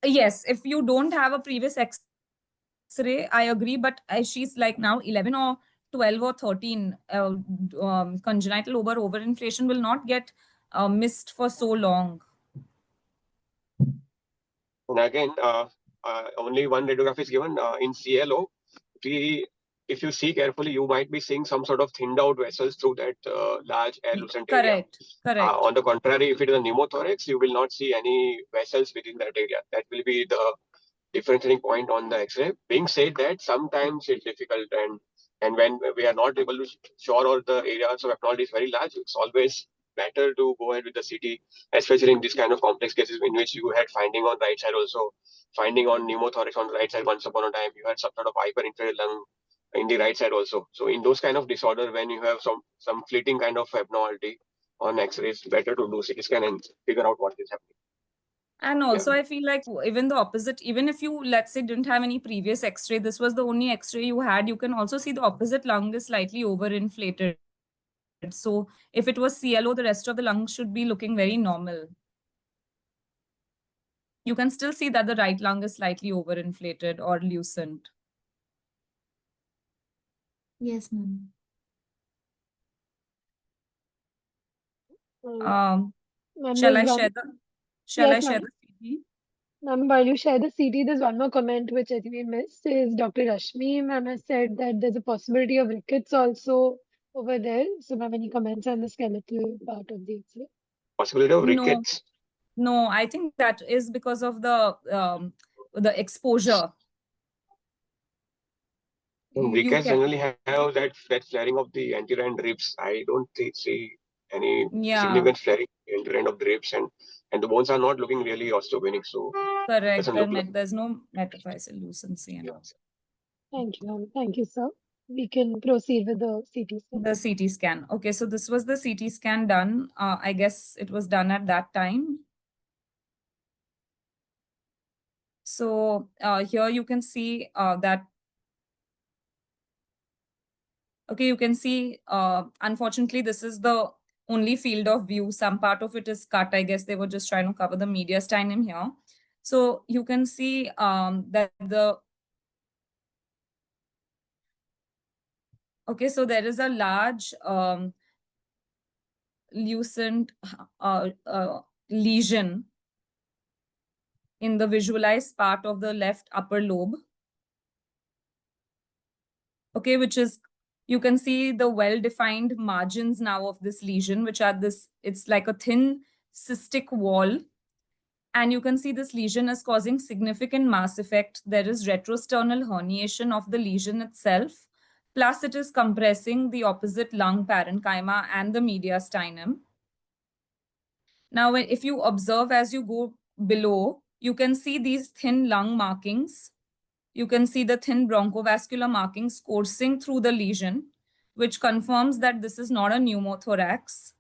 Yes, if you don't have a previous X-ray, I agree, but she's like now 11 or 12 or 13, congenital overinflation will not get missed for so long. And again, only one radiograph is given in CLO. If you see carefully, you might be seeing some sort of thinned out vessels through that large air lucent area. Correct. On the contrary, if it is a pneumothorax, you will not see any vessels within that area. That will be the differentiating point on the X-ray. Being said that, sometimes it's difficult, and when we are not able to show all the areas of abnormality is very large, it's always better to go ahead with the CT, especially in this kind of complex cases in which you had finding on right side also, finding on pneumothorax on right side once upon a time, you had some sort of hyperinflated lung in the right side also. So in those kind of disorder, when you have some fleeting kind of abnormality on X-ray, it's better to do CT scan and figure out what is happening. And also, I feel like even the opposite, even if you, let's say, didn't have any previous X-ray, this was the only X-ray you had, you can also see the opposite lung is slightly overinflated. So if it was CLO, the rest of the lung should be looking very normal. You can still see that the right lung is slightly overinflated or lucent. Yes, ma'am. Shall I share the CT? Ma'am, while you share the CT, there's one more comment which I think we missed. Is Dr. Rashmi, ma'am, has said that there's a possibility of rickets also over there. So, ma'am, any comments on the skeletal part of the X-ray? Possibility of rickets? No, I think that is because of the exposure. Rickets generally have that flaring of the anterior end ribs. I don't see any significant flaring anterior end of the ribs, and the bones are not looking really osteogenic. So correct. There's no metaphyseal lucency. Thank you, ma'am. Thank you, sir. We can proceed with the CT scan. The CT scan. Okay, so this was the CT scan done. I guess it was done at that time. So here you can see that. Okay, you can see, unfortunately, this is the only field of view. Some part of it is cut. I guess they were just trying to cover the mediastinum here. So you can see that okay, so there is a large lucent lesion in the visualized part of the left upper lobe. Okay, which is, you can see the well-defined margins now of this lesion, which are it's like a thin cystic wall. And you can see this lesion is causing significant mass effect. There is retrosternal herniation of the lesion itself. Plus it is compressing the opposite lung parenchyma and the mediastinum. Now, if you observe as you go below, you can see these thin lung markings. You can see the thin bronchovascular markings coursing through the lesion, which confirms that this is not a pneumothorax.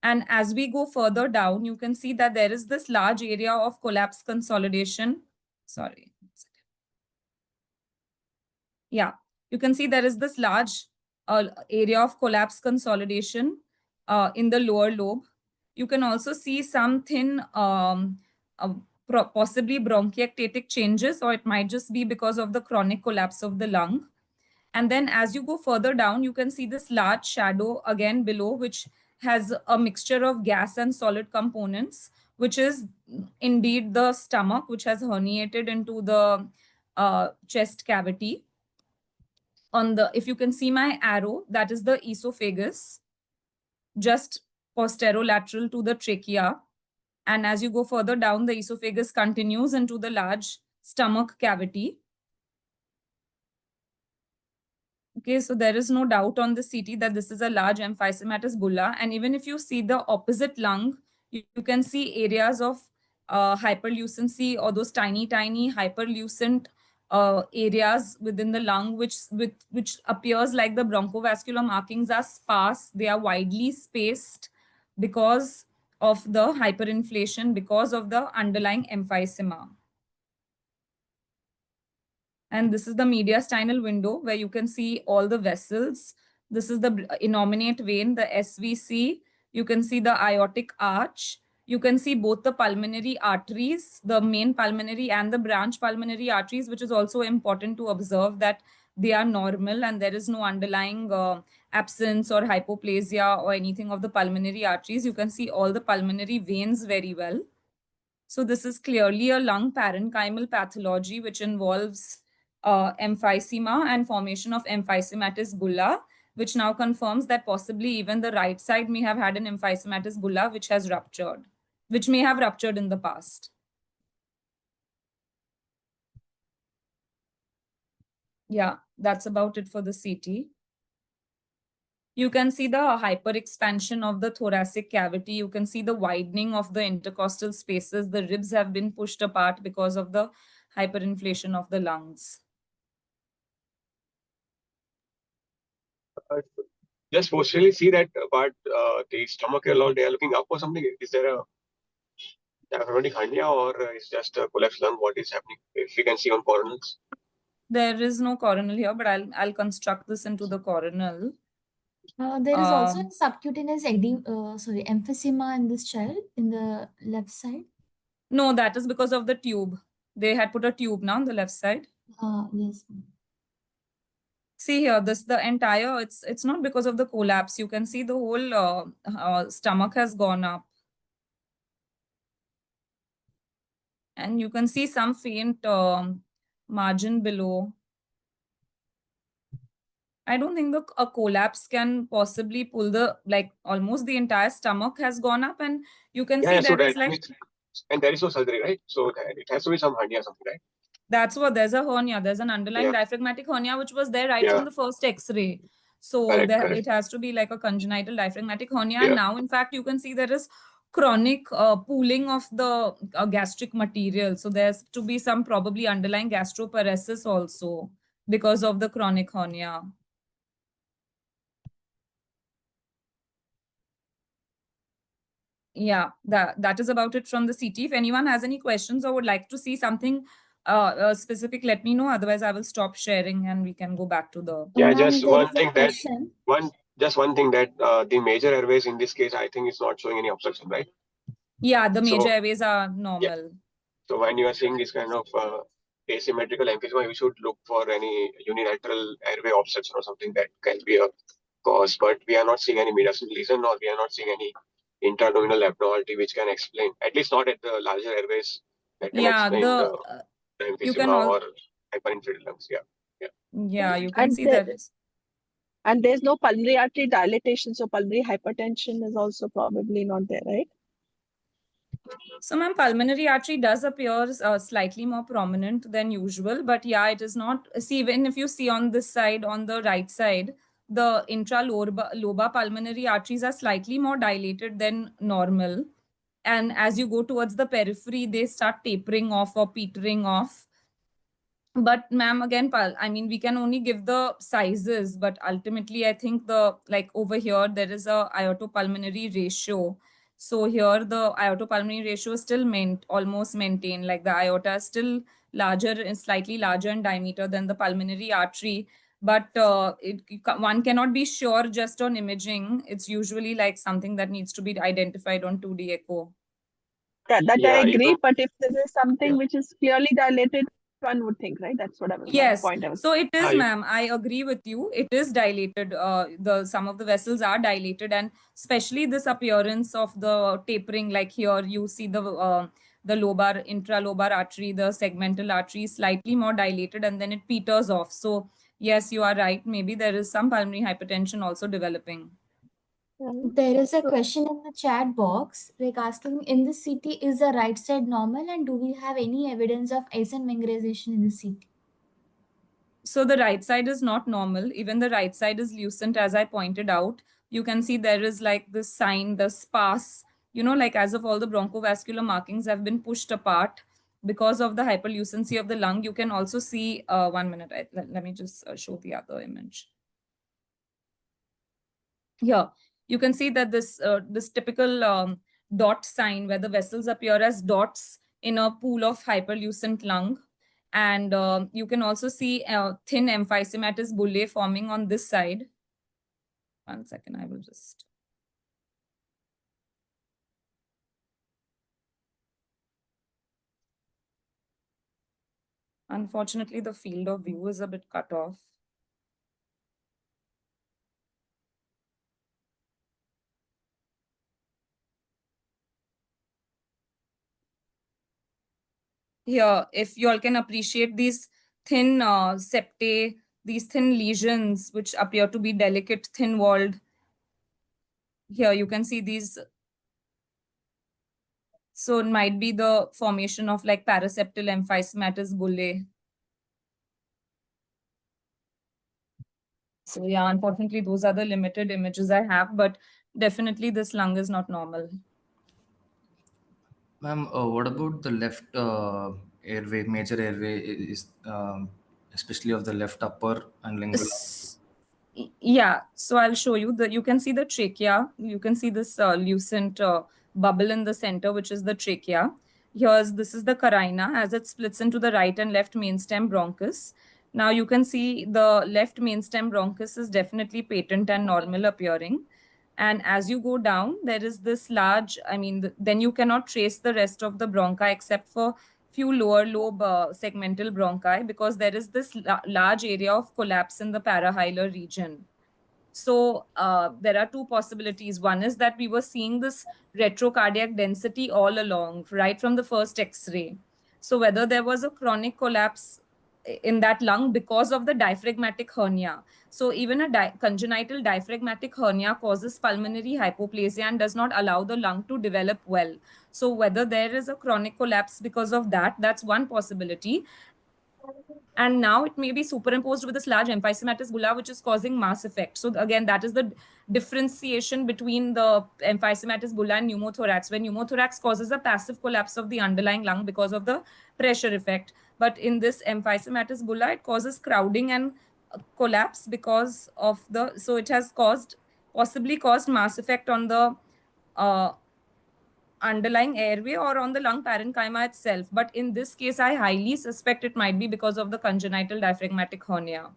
And as we go further down, you can see that there is this large area of collapse consolidation. Sorry. Yeah, you can see there is this large area of collapse consolidation in the lower lobe. You can also see some thin, possibly bronchiectatic changes, or it might just be because of the chronic collapse of the lung. And then as you go further down, you can see this large shadow again below, which has a mixture of gas and solid components, which is indeed the stomach, which has herniated into the chest cavity. If you can see my arrow, that is the esophagus, just posterolateral to the trachea. And as you go further down, the esophagus continues into the large stomach cavity. Okay, so there is no doubt on the CT that this is a large emphysematous bulla. And even if you see the opposite lung, you can see areas of hyperlucency, or those tiny hyperlucent areas within the lung, which appears like the bronchovascular markings are sparse. They are widely spaced because of the hyperinflation, because of the underlying emphysema. And this is the mediastinal window where you can see all the vessels. This is the innominate vein, the SVC. You can see the aortic arch. you can see both the pulmonary arteries, the main pulmonary and the branch pulmonary arteries, which is also important to observe that they are normal and there is no underlying absence or hypoplasia or anything of the pulmonary arteries. You can see all the pulmonary veins very well. So this is clearly a lung parenchymal pathology, which involves emphysema and formation of emphysematous bulla, which now confirms that possibly even the right side may have had an emphysematous bulla, which has ruptured, which may have ruptured in the past. Yeah, that's about it for the CT. You can see the hyperexpansion of the thoracic cavity. You can see the widening of the intercostal spaces. The ribs have been pushed apart because of the hyperinflation of the lungs. Just posteriorly see that part, the stomach and all, they are looking up or something. Is there a diaphragmatic hernia or is just a collapsed lung? What is happening? If you can see on coronals. There is no coronal here, but I'll construct this into the coronal. There is also a subcutaneous emphysema in this child in the left side. No, that is because of the tube. They had put a tube now on the left side. Yes. See here, the entire, it's not because of the collapse. You can see the whole stomach has gone up. And you can see some faint margin below. I don't think a collapse can possibly pull almost the entire stomach has gone up, and you can see so there is like... And there is no surgery, right? So it has to be some hernia or something, right? That's what, there's a hernia. There's an underlying diaphragmatic hernia, which was there right from the first X-ray. So it has to be like a congenital diaphragmatic hernia. And now, in fact, you can see there is chronic pooling of the gastric material. So there's to be some probably underlying gastroparesis also because of the chronic hernia. Yeah, that is about it from the CT. If anyone has any questions or would like to see something specific, let me know. Otherwise, I will stop sharing and we can go back to the... Just one thing that the major airways in this case, I think is not showing any obstruction, right? Yeah, the major airways are normal. Yeah. So when you are seeing this kind of asymmetrical emphysema, you should look for any unilateral airway obstruction or something that can be a cause. But we are not seeing any mediastinal lesion, or we are not seeing any intra-abdominal abnormality, which can explain, at least not at the larger airways, that can explain the emphysema or hyperinflated lungs. Yeah, you can see that. And there's no pulmonary artery dilatation, so pulmonary hypertension is also probably not there, right? So, ma'am, pulmonary artery does appear slightly more prominent than usual, but yeah, it is not. See, even if you see on this side, on the right side, the intralobar pulmonary arteries are slightly more dilated than normal. And as you go towards the periphery, they start tapering off or petering off. But ma'am, again, I mean, we can only give the sizes, but ultimately, I think over here, there is a aortopulmonary ratio. So here, the aortopulmonary ratio is still almost maintained. Like the aorta is still larger, slightly larger in diameter than the pulmonary artery. But one cannot be sure just on imaging. It's usually like something that needs to be identified on 2D echo. Yeah, I agree. But if there is something which is clearly dilated, one would think, right? That's what I was my point. So it is, ma'am. I agree with you. It is dilated. Some of the vessels are dilated, and especially this appearance of the tapering. Like here, you see the intralobar artery, the segmental artery, slightly more dilated, and then it peters off. So yes, you are right. Maybe there is some pulmonary hypertension also developing. There is a question in the chat box, like asking, in the CT, is the right side normal, and do we have any evidence of asymptomatization in the CT? So the right side is not normal. Even the right side is lucent, as I pointed out. You can see there is like this sign, the sparse, like as if all the bronchovascular markings have been pushed apart because of the hyperlucency of the lung. You can also see, 1 minute, let me just show the other image. Here, you can see that this typical dot sign where the vessels appear as dots in a pool of hyperlucent lung. And you can also see thin emphysematous bullae forming on this side. 1 second, I will just... Unfortunately, the field of view is a bit cut off. Here, if you all can appreciate these thin septae, these thin lesions, which appear to be delicate, thin-walled. Here, you can see these. So it might be the formation of like paraseptal emphysematous bullae. So yeah, unfortunately, those are the limited images I have, but definitely this lung is not normal. Ma'am, what about the left airway, major airway, is especially of the left upper and lingual? Yeah, so I'll show you you can see the trachea. You can see this lucent bubble in the center, which is the trachea. This is the carina as it splits into the right and left mainstem bronchus. Now you can see the left mainstem bronchus is definitely patent and normal appearing. And as you go down, there is this large, then you cannot trace the rest of the bronchi except for few lower lobe segmental bronchi, because there is this large area of collapse in the parahilar region. So there are two possibilities. One is that we were seeing this retrocardiac density all along, right from the first X-ray. So whether there was a chronic collapse in that lung because of the diaphragmatic hernia. So even a congenital diaphragmatic hernia causes pulmonary hypoplasia and does not allow the lung to develop well. So whether there is a chronic collapse because of that, that's one possibility. And now it may be superimposed with this large emphysematous bulla, which is causing mass effect. So again, that is the differentiation between the emphysematous bulla and pneumothorax, where pneumothorax causes a passive collapse of the underlying lung because of the pressure effect. But in this emphysematous bulla, it causes crowding and collapse because of so it has possibly caused mass effect on the underlying airway or on the lung parenchyma itself. But in this case, I highly suspect it might be because of the congenital diaphragmatic hernia,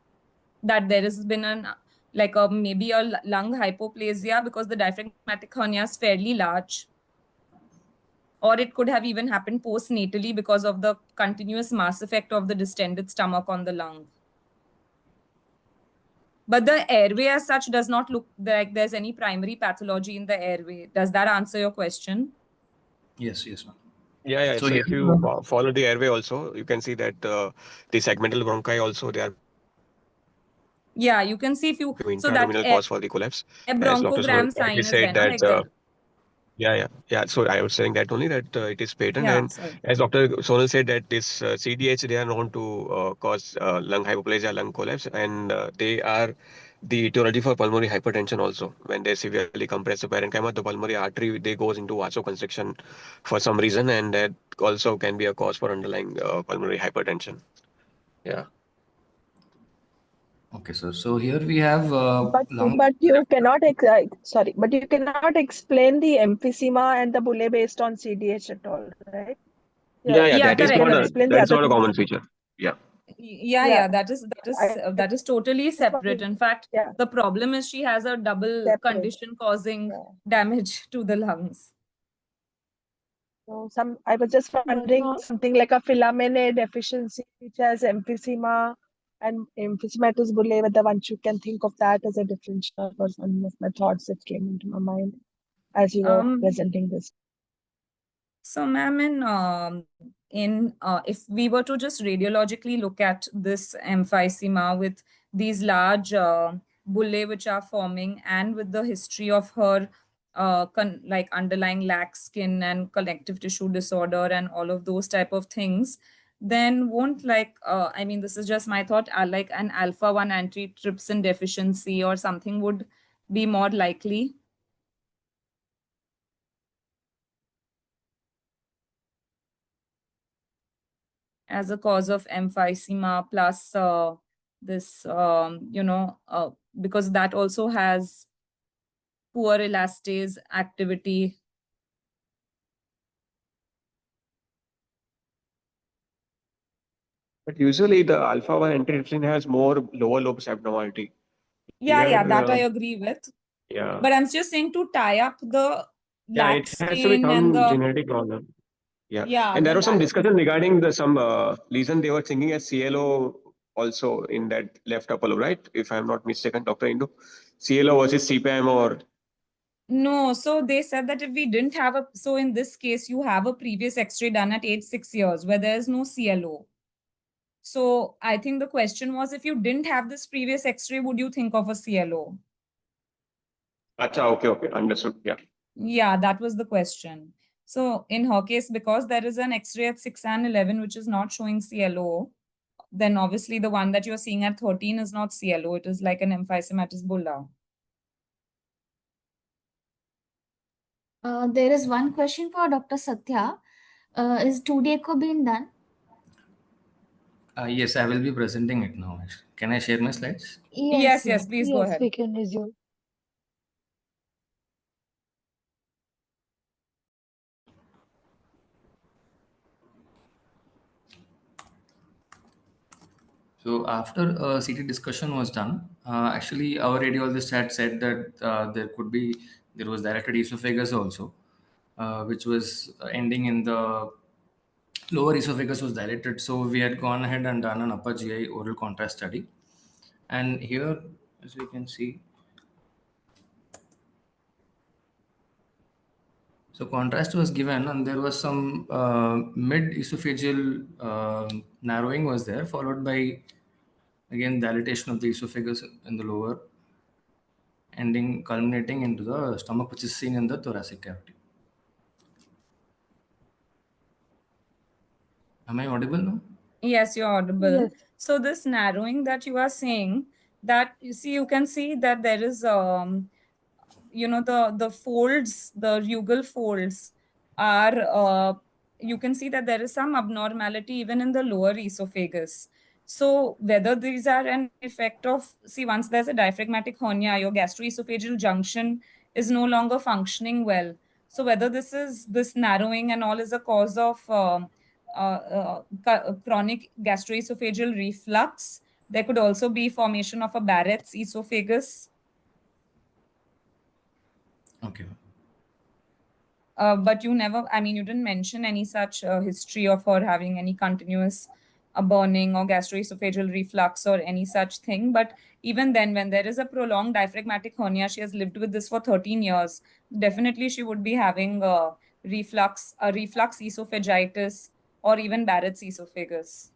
that there has been maybe a lung hypoplasia because the diaphragmatic hernia is fairly large. Or it could have even happened postnatally because of the continuous mass effect of the distended stomach on the lung. But the airway as such does not look like there's any primary pathology in the airway. Does that answer your question? Yes, ma'am. Yeah. So if you follow the airway also, you can see that the segmental bronchi also, they are Yeah, you can see if you so that intra-abdominal cause for the collapse. As Dr. bronchogram Sonal sign rightly is there, said no? that Like the yeah. So I was saying that only that it is patent, yeah, and sorry. as Dr. Sonal said that this CDH, they are known to cause lung hypoplasia, lung collapse, and they are the etiology for pulmonary hypertension also. When they severely compress the parenchyma, the pulmonary artery, they goes into vasoconstriction for some reason, and that also can be a cause for underlying pulmonary hypertension. Yeah. Okay, sir. So here we have lung. But you cannot but you cannot explain the emphysema and the bullae based on CDH at all, right? Yeah. Yeah, That is You correct. can not explain the other a things. common feature. Yeah. Yeah, I that is totally separate. In fact, yeah, the problem is she has a double separate. condition causing Yeah. damage to the lungs. So I was just wondering something like a filament A deficiency which has emphysema and emphysematous bullae, whether one can think of that as a differential, was one of my thoughts that came into my mind as you were presenting this. So, ma'am, if we were to just radiologically look at this emphysema with these large bullae which are forming, and with the history of her like underlying lax skin and connective tissue disorder and all of those type of things, then won't this is just my thought, like an alpha-1 antitrypsin deficiency or something would be more likely as a cause of emphysema, plus this, because that also has poor elastase activity. But usually the alpha-1 antitrypsin has more lower lobe abnormality. Yeah, that I Here, agree with. yeah. But I'm just saying to tie up the Yeah, it lax has to be skin and some the genetic problem. Yeah, And there then was some that. discussion regarding some lesion they were thinking as CLO also in that left upper lobe, right? If I'm not mistaken, Dr. Indu. CLO versus CPAM or No, so they said that if we didn't have so in this case, you have a previous X-ray done at age 6 years where there is no CLO. So I think the question was, if you didn't have this previous X-ray, would you think of a CLO? Acha, okay, understood. Yeah. Yeah, that was the question. So in her case, because there is an X-ray at 6 and 11, which is not showing CLO, then obviously the one that you're seeing at 13 is not CLO. It is like an emphysematous bulla. There is one question for Dr. Satya. Is 2D echo being done? Yes, I will be presenting it now. Can I share my slides? Yes, please go Yes, ahead. we can resume. So after CT discussion was done, actually our radiologist had said that there was dilated esophagus also, which was ending in the lower esophagus was dilated. So we had gone ahead and done an upper GI oral contrast study. And here, as we can see, so contrast was given, and there was some mid-esophageal narrowing was there, followed by again dilatation of the esophagus in the lower, ending culminating into the stomach, which is seen in the thoracic cavity. Am I audible now? Yes, you're audible. Yes. So this narrowing that you are saying, that you can see that there is the folds, the rugal folds are you can see that there is some abnormality even in the lower esophagus. So whether these are an effect of, see, once there's a diaphragmatic hernia, your gastroesophageal junction is no longer functioning well. So whether this narrowing and all is a cause of chronic gastroesophageal reflux. There could also be formation of a Barrett's esophagus. Okay. But you didn't mention any such history of her having any continuous burning or gastroesophageal reflux or any such thing. But even then, when there is a prolonged diaphragmatic hernia, she has lived with this for 13 years. Definitely, she would be having a reflux esophagitis, or even Barrett's esophagus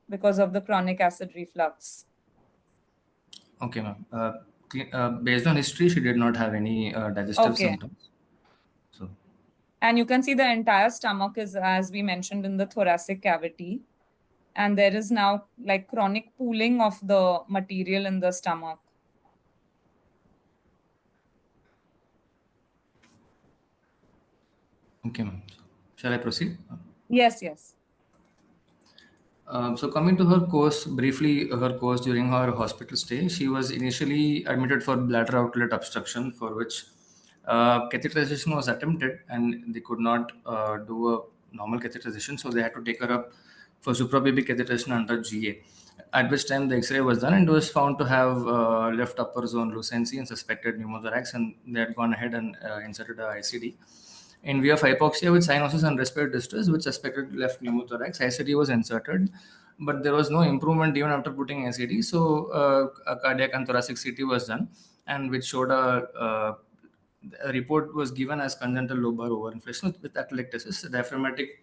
because of the chronic acid reflux. Okay, ma'am. Based on history, she did not have any digestive symptoms. So. And you can see the entire stomach is, as we mentioned, in the thoracic cavity. And there is now like chronic pooling of the material in the stomach. Okay, ma'am. Shall I proceed? Yes. So coming to her course, briefly, her course during her hospital stay, she was initially admitted for bladder outlet obstruction, for which catheterization was attempted, and they could not do a normal catheterization, so they had to take her up for suprapubic catheterization under GA. At which time the X-ray was done and it was found to have left upper zone lucency and suspected pneumothorax, and they had gone ahead and inserted a ICD. In view of hypoxia with cyanosis and respiratory distress, which suspected left pneumothorax, ICD was inserted, but there was no improvement even after putting ICD. So a cardiac and thoracic CT was done, and which showed a report was given as congenital lobar overinflation with atelectasis,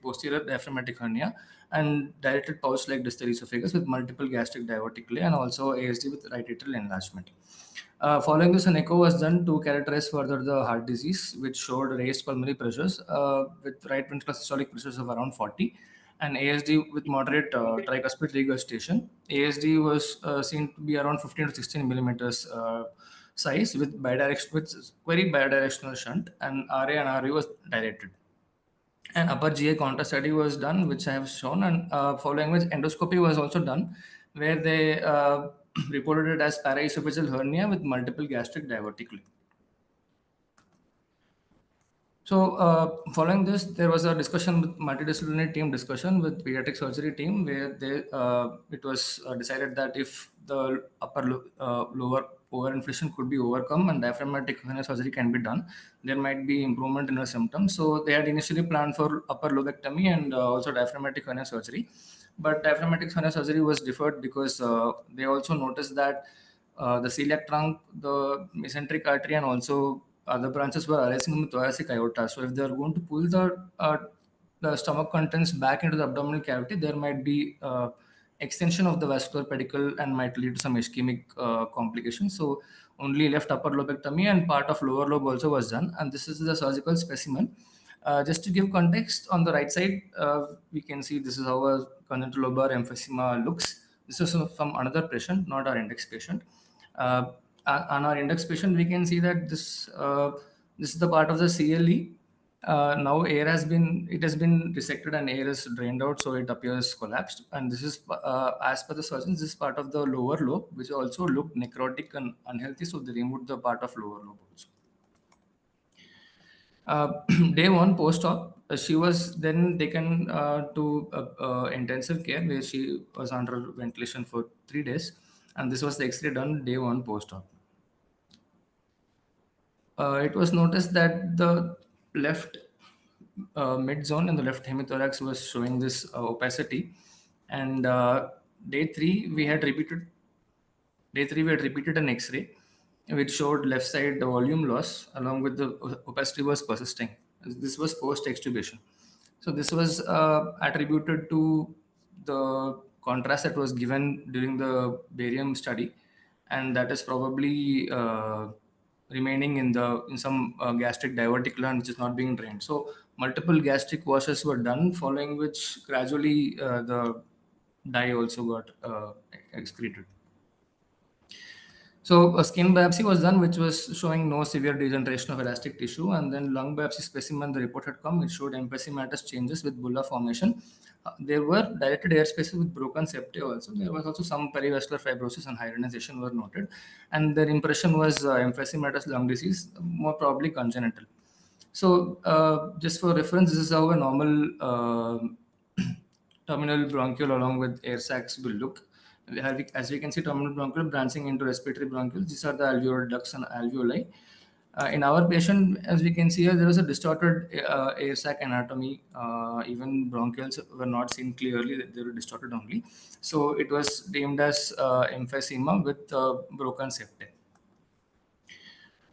posterior diaphragmatic hernia, and dilated pouch-like distal esophagus with multiple gastric diverticulae, and also ASD with right atrial enlargement. Following this, an echo was done to characterize further the heart disease, which showed raised pulmonary pressures with right ventricular systolic pressures of around 40, and ASD with moderate tricuspid regurgitation. ASD was seen to be around 15 to 16 millimeters size with very bidirectional shunt, and RA and RV was dilated. An upper GI contrast study was done, which I have shown, and following which endoscopy was also done, where they reported it as paraesophageal hernia with multiple gastric diverticulae. So following this, there was a discussion with multidisciplinary team discussion with pediatric surgery team where it was decided that if the lower overinflation could be overcome and diaphragmatic hernia surgery can be done, there might be improvement in the symptoms. So they had initially planned for upper lobectomy and also diaphragmatic hernia surgery, but diaphragmatic hernia surgery was deferred because they also noticed that the celiac trunk, the mesenteric artery, and also other branches were arising from the thoracic aorta. So if they are going to pull the stomach contents back into the abdominal cavity, there might be extension of the vascular pedicle and might lead to some ischemic complications. So only left upper lobectomy and part of lower lobe also was done. And this is the surgical specimen. Just to give context, on the right side, we can see this is how a congenital lobar emphysema looks. This is from another patient, not our index patient. Uh, on our index patient, we can see that this is the part of the CLE. Now it has been dissected and air is drained out, so it appears collapsed. And this is, as per the surgeons, this is part of the lower lobe, which also looked necrotic and unhealthy, so they removed the part of lower lobe also. Day one post-op, she was then taken to intensive care where she was under ventilation for 3 days, and this was the X-ray done day one post-op. It was noticed that the left mid zone and the left hemithorax was showing this opacity, and day three we had repeated an X-ray which showed left side volume loss along with the opacity was persisting. This was post extubation. So this was attributed to the contrast that was given during the barium study, and that is probably remaining in some gastric diverticulum which is not being drained. So multiple gastric washes were done, following which gradually the dye also got excreted. So a skin biopsy was done, which was showing no severe degeneration of elastic tissue, and then lung biopsy specimen, the report had come, it showed emphysematous changes with bulla formation. There were dilated air spaces with broken septae also. There was also some perivascular fibrosis and hyalinization were noted, and their impression was emphysematous lung disease, more probably congenital. So just for reference, this is how a normal terminal bronchiole along with air sacs will look. As we can see, terminal bronchiole branching into respiratory bronchioles. These are the alveolar ducts and alveoli. In our patient, as we can see here, there was a distorted air sac anatomy. Even bronchioles were not seen clearly; they were distorted only. So it was deemed as emphysema with broken septae.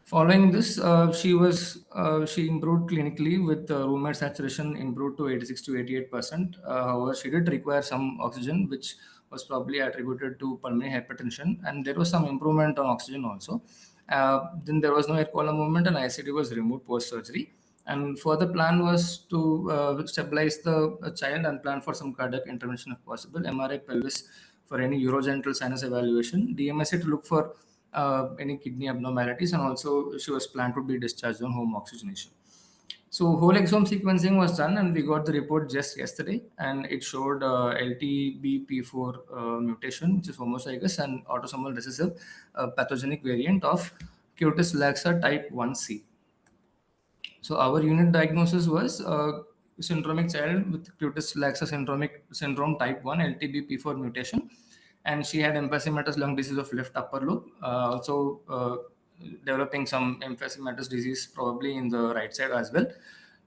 Following this, she improved clinically with room air saturation improved to 86 to 88%. However, she did require some oxygen, which was probably attributed to pulmonary hypertension, and there was some improvement on oxygen also. Then there was no air column movement, and ICD was removed post surgery. And further plan was to stabilize the child and plan for some cardiac intervention if possible. MRI pelvis for any urogenital sinus evaluation. DMSA to look for any kidney abnormalities, and also she was planned to be discharged on home oxygenation. So whole exome sequencing was done, and we got the report just yesterday, and it showed LTBP4 mutation, which is homozygous and autosomal recessive pathogenic variant of cutis laxa type 1C. So our unit diagnosis was syndromic child with cutis laxa syndrome type 1 LTBP4 mutation, and she had emphysematous lung disease of left upper lobe, also developing some emphysematous disease probably in the right side as well.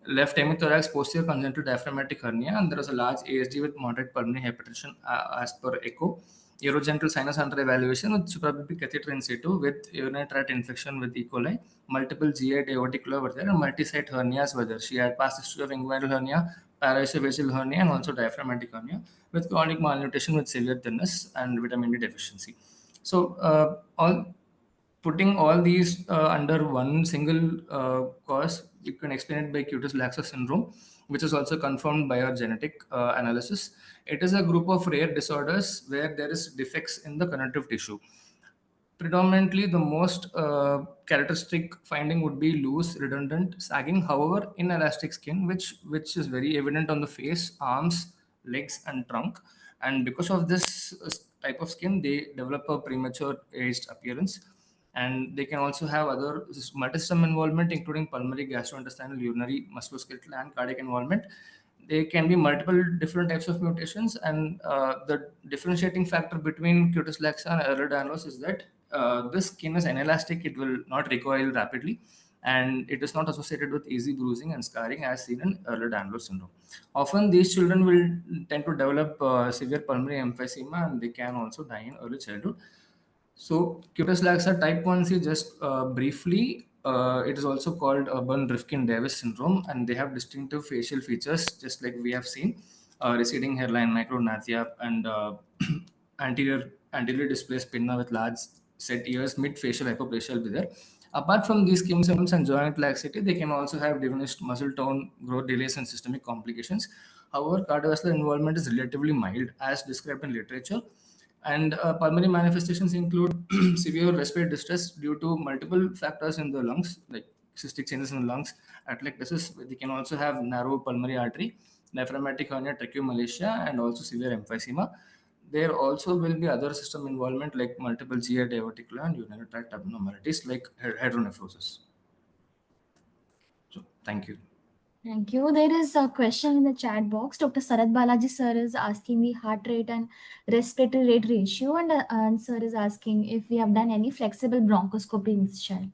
Left hemithorax, posterior congenital diaphragmatic hernia, and there was a large ASD with moderate pulmonary hypertension as per echo. Urogenital sinus under evaluation with suprapubic catheter in situ with urinary tract infection with E. coli. Multiple GI diverticula were there, and multi-site hernias were there. She had past history of inguinal hernia, paraesophageal hernia, and also diaphragmatic hernia with chronic malnutrition with severe thinness and vitamin D deficiency. So all putting all these under one single cause, you can explain it by cutis laxa syndrome, which is also confirmed by our genetic analysis. It is a group of rare disorders where there is defects in the connective tissue. Predominantly, the most characteristic finding would be loose, redundant, sagging, however, inelastic skin, which is very evident on the face, arms, legs, and trunk. And because of this type of skin, they develop a premature aged appearance. And they can also have other multi-system involvement, including pulmonary, gastrointestinal, urinary, musculoskeletal, and cardiac involvement. There can be multiple different types of mutations, and the differentiating factor between cutis laxa and ehlers-Danlos is that this skin is inelastic; it will not recoil rapidly, and it is not associated with easy bruising and scarring as seen in Ehlers-Danlos syndrome. Often, these children will tend to develop severe pulmonary emphysema, and they can also die in early childhood. So, cutis laxa type 1C, just briefly, it is also called Burn-Rifkin-Davis syndrome, and they have distinctive facial features, just like we have seen receding hairline, micrognathia, and anterior displaced pinna with large set ears, mid-facial hypoplasia will be there. Apart from these skin symptoms and joint laxity, they can also have diminished muscle tone, growth delays, and systemic complications. However, cardiovascular involvement is relatively mild, as described in literature. And pulmonary manifestations include severe respiratory distress due to multiple factors in the lungs, like cystic changes in the lungs, atelectasis. They can also have narrow pulmonary artery, diaphragmatic hernia, tracheomalacia, and also severe emphysema. There also will be other system involvement like multiple GI diverticular and urinary tract abnormalities like hydronephrosis. So, thank you. Thank you. There is a question in the chat box. Dr. Sarat Balaji sir is asking the heart rate and respiratory rate ratio, and sir is asking if we have done any flexible bronchoscopy in this child.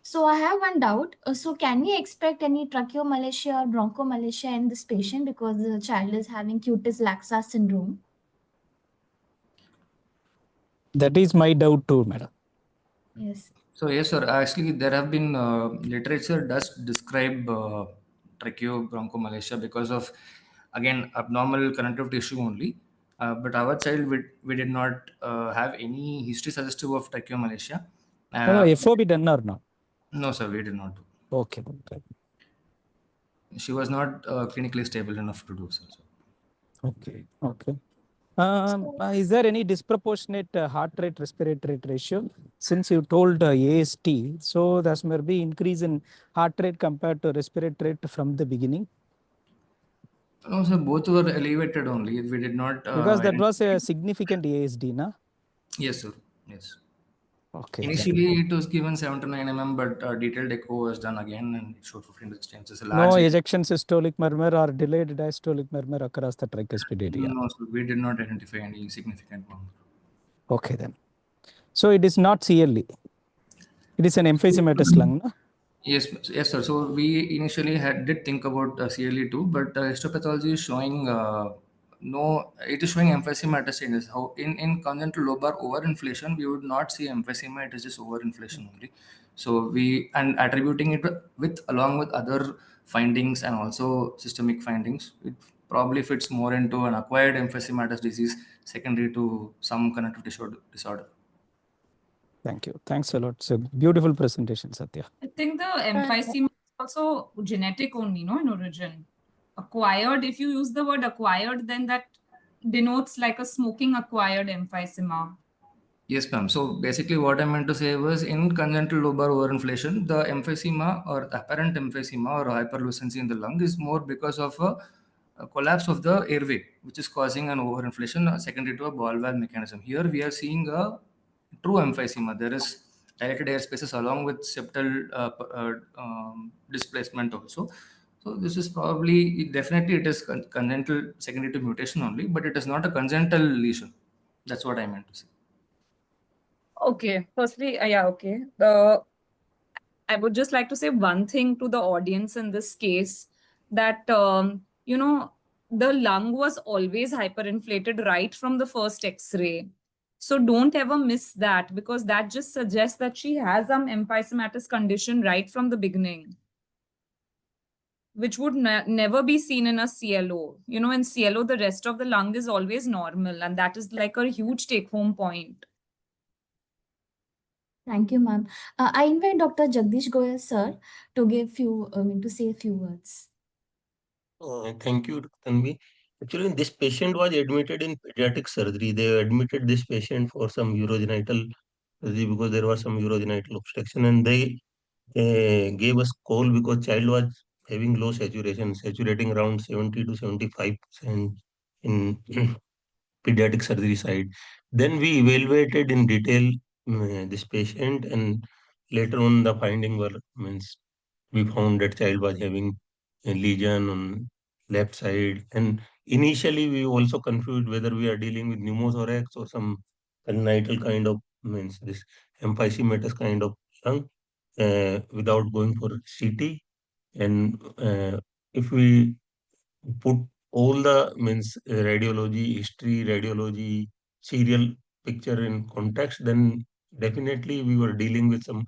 So I have one doubt. So can we expect any tracheomalacia or bronchomalacia in this patient because the child is having cutis laxa syndrome? That is my doubt too, madam. Yes. So yes, sir. Actually, there have been literature does describe tracheobronchomalacia because of again abnormal connective tissue only. But our child, we did not have any history suggestive of tracheomalacia. No, FOB done or not? No, sir, we did not do. Okay. She was not clinically stable enough to do so. Okay. Is there any disproportionate heart rate respiratory rate ratio? Since you told AST, so there may be increase in heart rate compared to respiratory rate from the beginning. No, sir, both were elevated only. We did not because that was a significant ASD, na? Yes, sir. Yes. Okay. Initially, it was given 7 to 9 mm, but detailed echo was done again and it showed 15 distances. No ejection systolic murmur or delayed diastolic murmur across the tricuspid area. No, sir, we did not identify any significant one. Okay, then. So it is not CLE. It is an emphysematous lung, no? Yes, sir. So we initially did think about CLE too, but histopathology is showing it is showing emphysema at a stages. How in congenital lobar overinflation, we would not see emphysema, it is just overinflation only. So we and attributing it with along with other findings and also systemic findings, it probably fits more into an acquired emphysematous disease secondary to some connective tissue disorder. Thank you. Thanks a lot. It's a beautiful presentation, Satya. I think the emphysema is also genetic only, no, in origin. Acquired, if you use the word acquired, then that denotes like a smoking acquired emphysema. Yes, ma'am. So basically what I meant to say was in congenital lobar overinflation, the emphysema or apparent emphysema or hyperlucency in the lung is more because of a collapse of the airway, which is causing an overinflation secondary to a ball valve mechanism. Here we are seeing a true emphysema. There is dilated air spaces along with septal displacement also. So this is probably, definitely it is congenital secondary to mutation only, but it is not a congenital lesion. That's what I meant to say. Okay, firstly, yeah, okay. I would just like to say one thing to the audience in this case, that, the lung was always hyperinflated right from the first X-ray. So don't ever miss that, because that just suggests that she has some emphysematous condition right from the beginning, which would never be seen in a CLO. In CLO, the rest of the lung is always normal, and that is like a huge take-home point. Thank you, ma'am. I invite Dr. Jagdish Goyal, sir, to say a few words. Thank you, Tanvi. Actually, this patient was admitted in pediatric surgery. They admitted this patient for some urogenital surgery because there was some urogenital obstruction, and they gave us call because child was having low saturation, saturating around 70 to 75% in pediatric surgery side. Then we evaluated in detail this patient, and later on the finding were we found that child was having a lesion on left side, and initially we also confused whether we are dealing with pneumothorax or some congenital kind of this emphysematous kind of lung, without going for CT. And if we put all the radiology, history, radiology, serial picture in context, then definitely we were dealing with some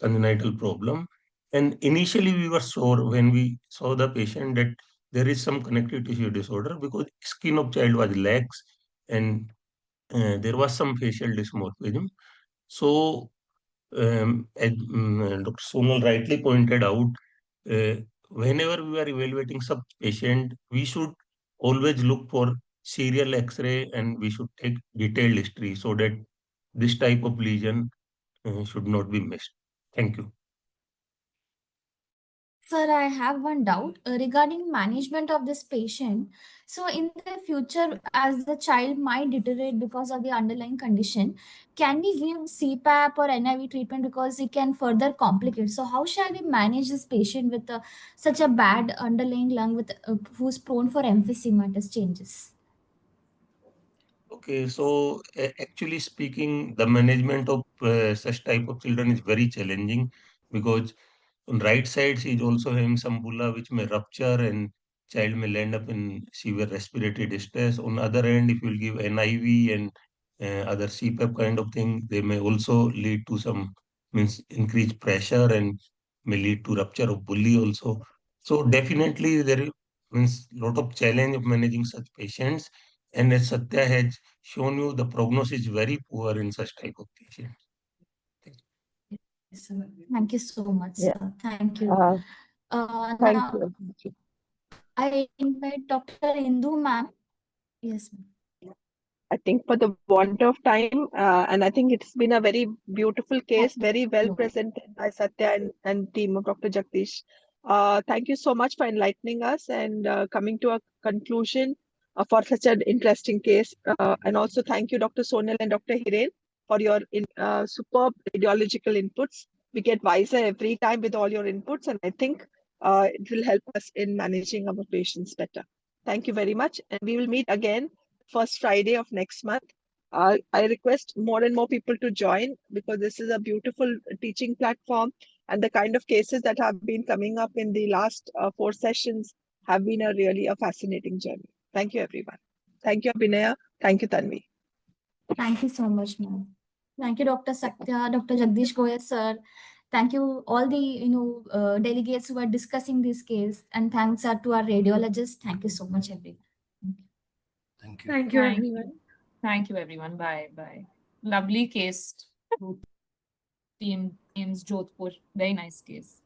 congenital problem. And initially we were sure when we saw the patient that there is some connective tissue disorder because skin of child was lax and there was some facial dysmorphism. So as Dr. Sonal rightly pointed out, uh, whenever we are evaluating some patient, we should always look for serial X-ray and we should take detailed history so that this type of lesion should not be missed. Thank you. Sir, I have one doubt regarding management of this patient. So, in the future, as the child might deteriorate because of the underlying condition, can we give CPAP or NIV treatment because it can further complicate? So, how shall we manage this patient with such a bad underlying lung with who's prone for emphysematous changes? Okay, so actually speaking, the management of such type of children is very challenging because on right side she is also having some bulla which may rupture and child may land up in severe respiratory distress. On other end, if you will give NIV and other CPAP kind of thing, they may also lead to some increased pressure and may lead to rupture of bully also. So definitely there is lot of challenge of managing such patients. And as Satya has shown you, the prognosis is very poor in such type of patients. Yes, sir. Thank you so much, Yeah. sir. Thank you. Thank Now, you. I invite Dr. Indu, ma'am. Yes, ma'am. I think for the want of time, and I think it's been a very beautiful case, very well you. presented by Satya and team of Dr. Jagdish. Thank you so much for enlightening us and coming to a conclusion for such an interesting case. And also thank you, Dr. Sonal and Dr. Hiren, for your superb radiological inputs. We get wiser every time with all your inputs, and I think it will help us in managing our patients better. Thank you very much, and we will meet again first Friday of next month. I request more and more people to join because this is a beautiful teaching platform, and the kind of cases that have been coming up in the last 4 sessions have been a fascinating journey. Thank you, everyone. Thank you, Abhinaya. Thank you, Tanvi. Thank you so much, ma'am. Thank you, Dr. Satya, Dr. Jagdish Goyal, sir. Thank you, all the delegates who are discussing this case, and thanks to our radiologists. Thank you so much, everyone. Thank you. Thank you, Thank everyone. you. Thank you, everyone. Bye. Bye. Lovely case. Teams Jodhpur. Very nice case.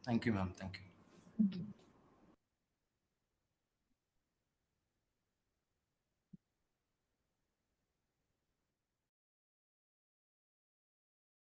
Thank you, ma'am. Thank you. Thank you.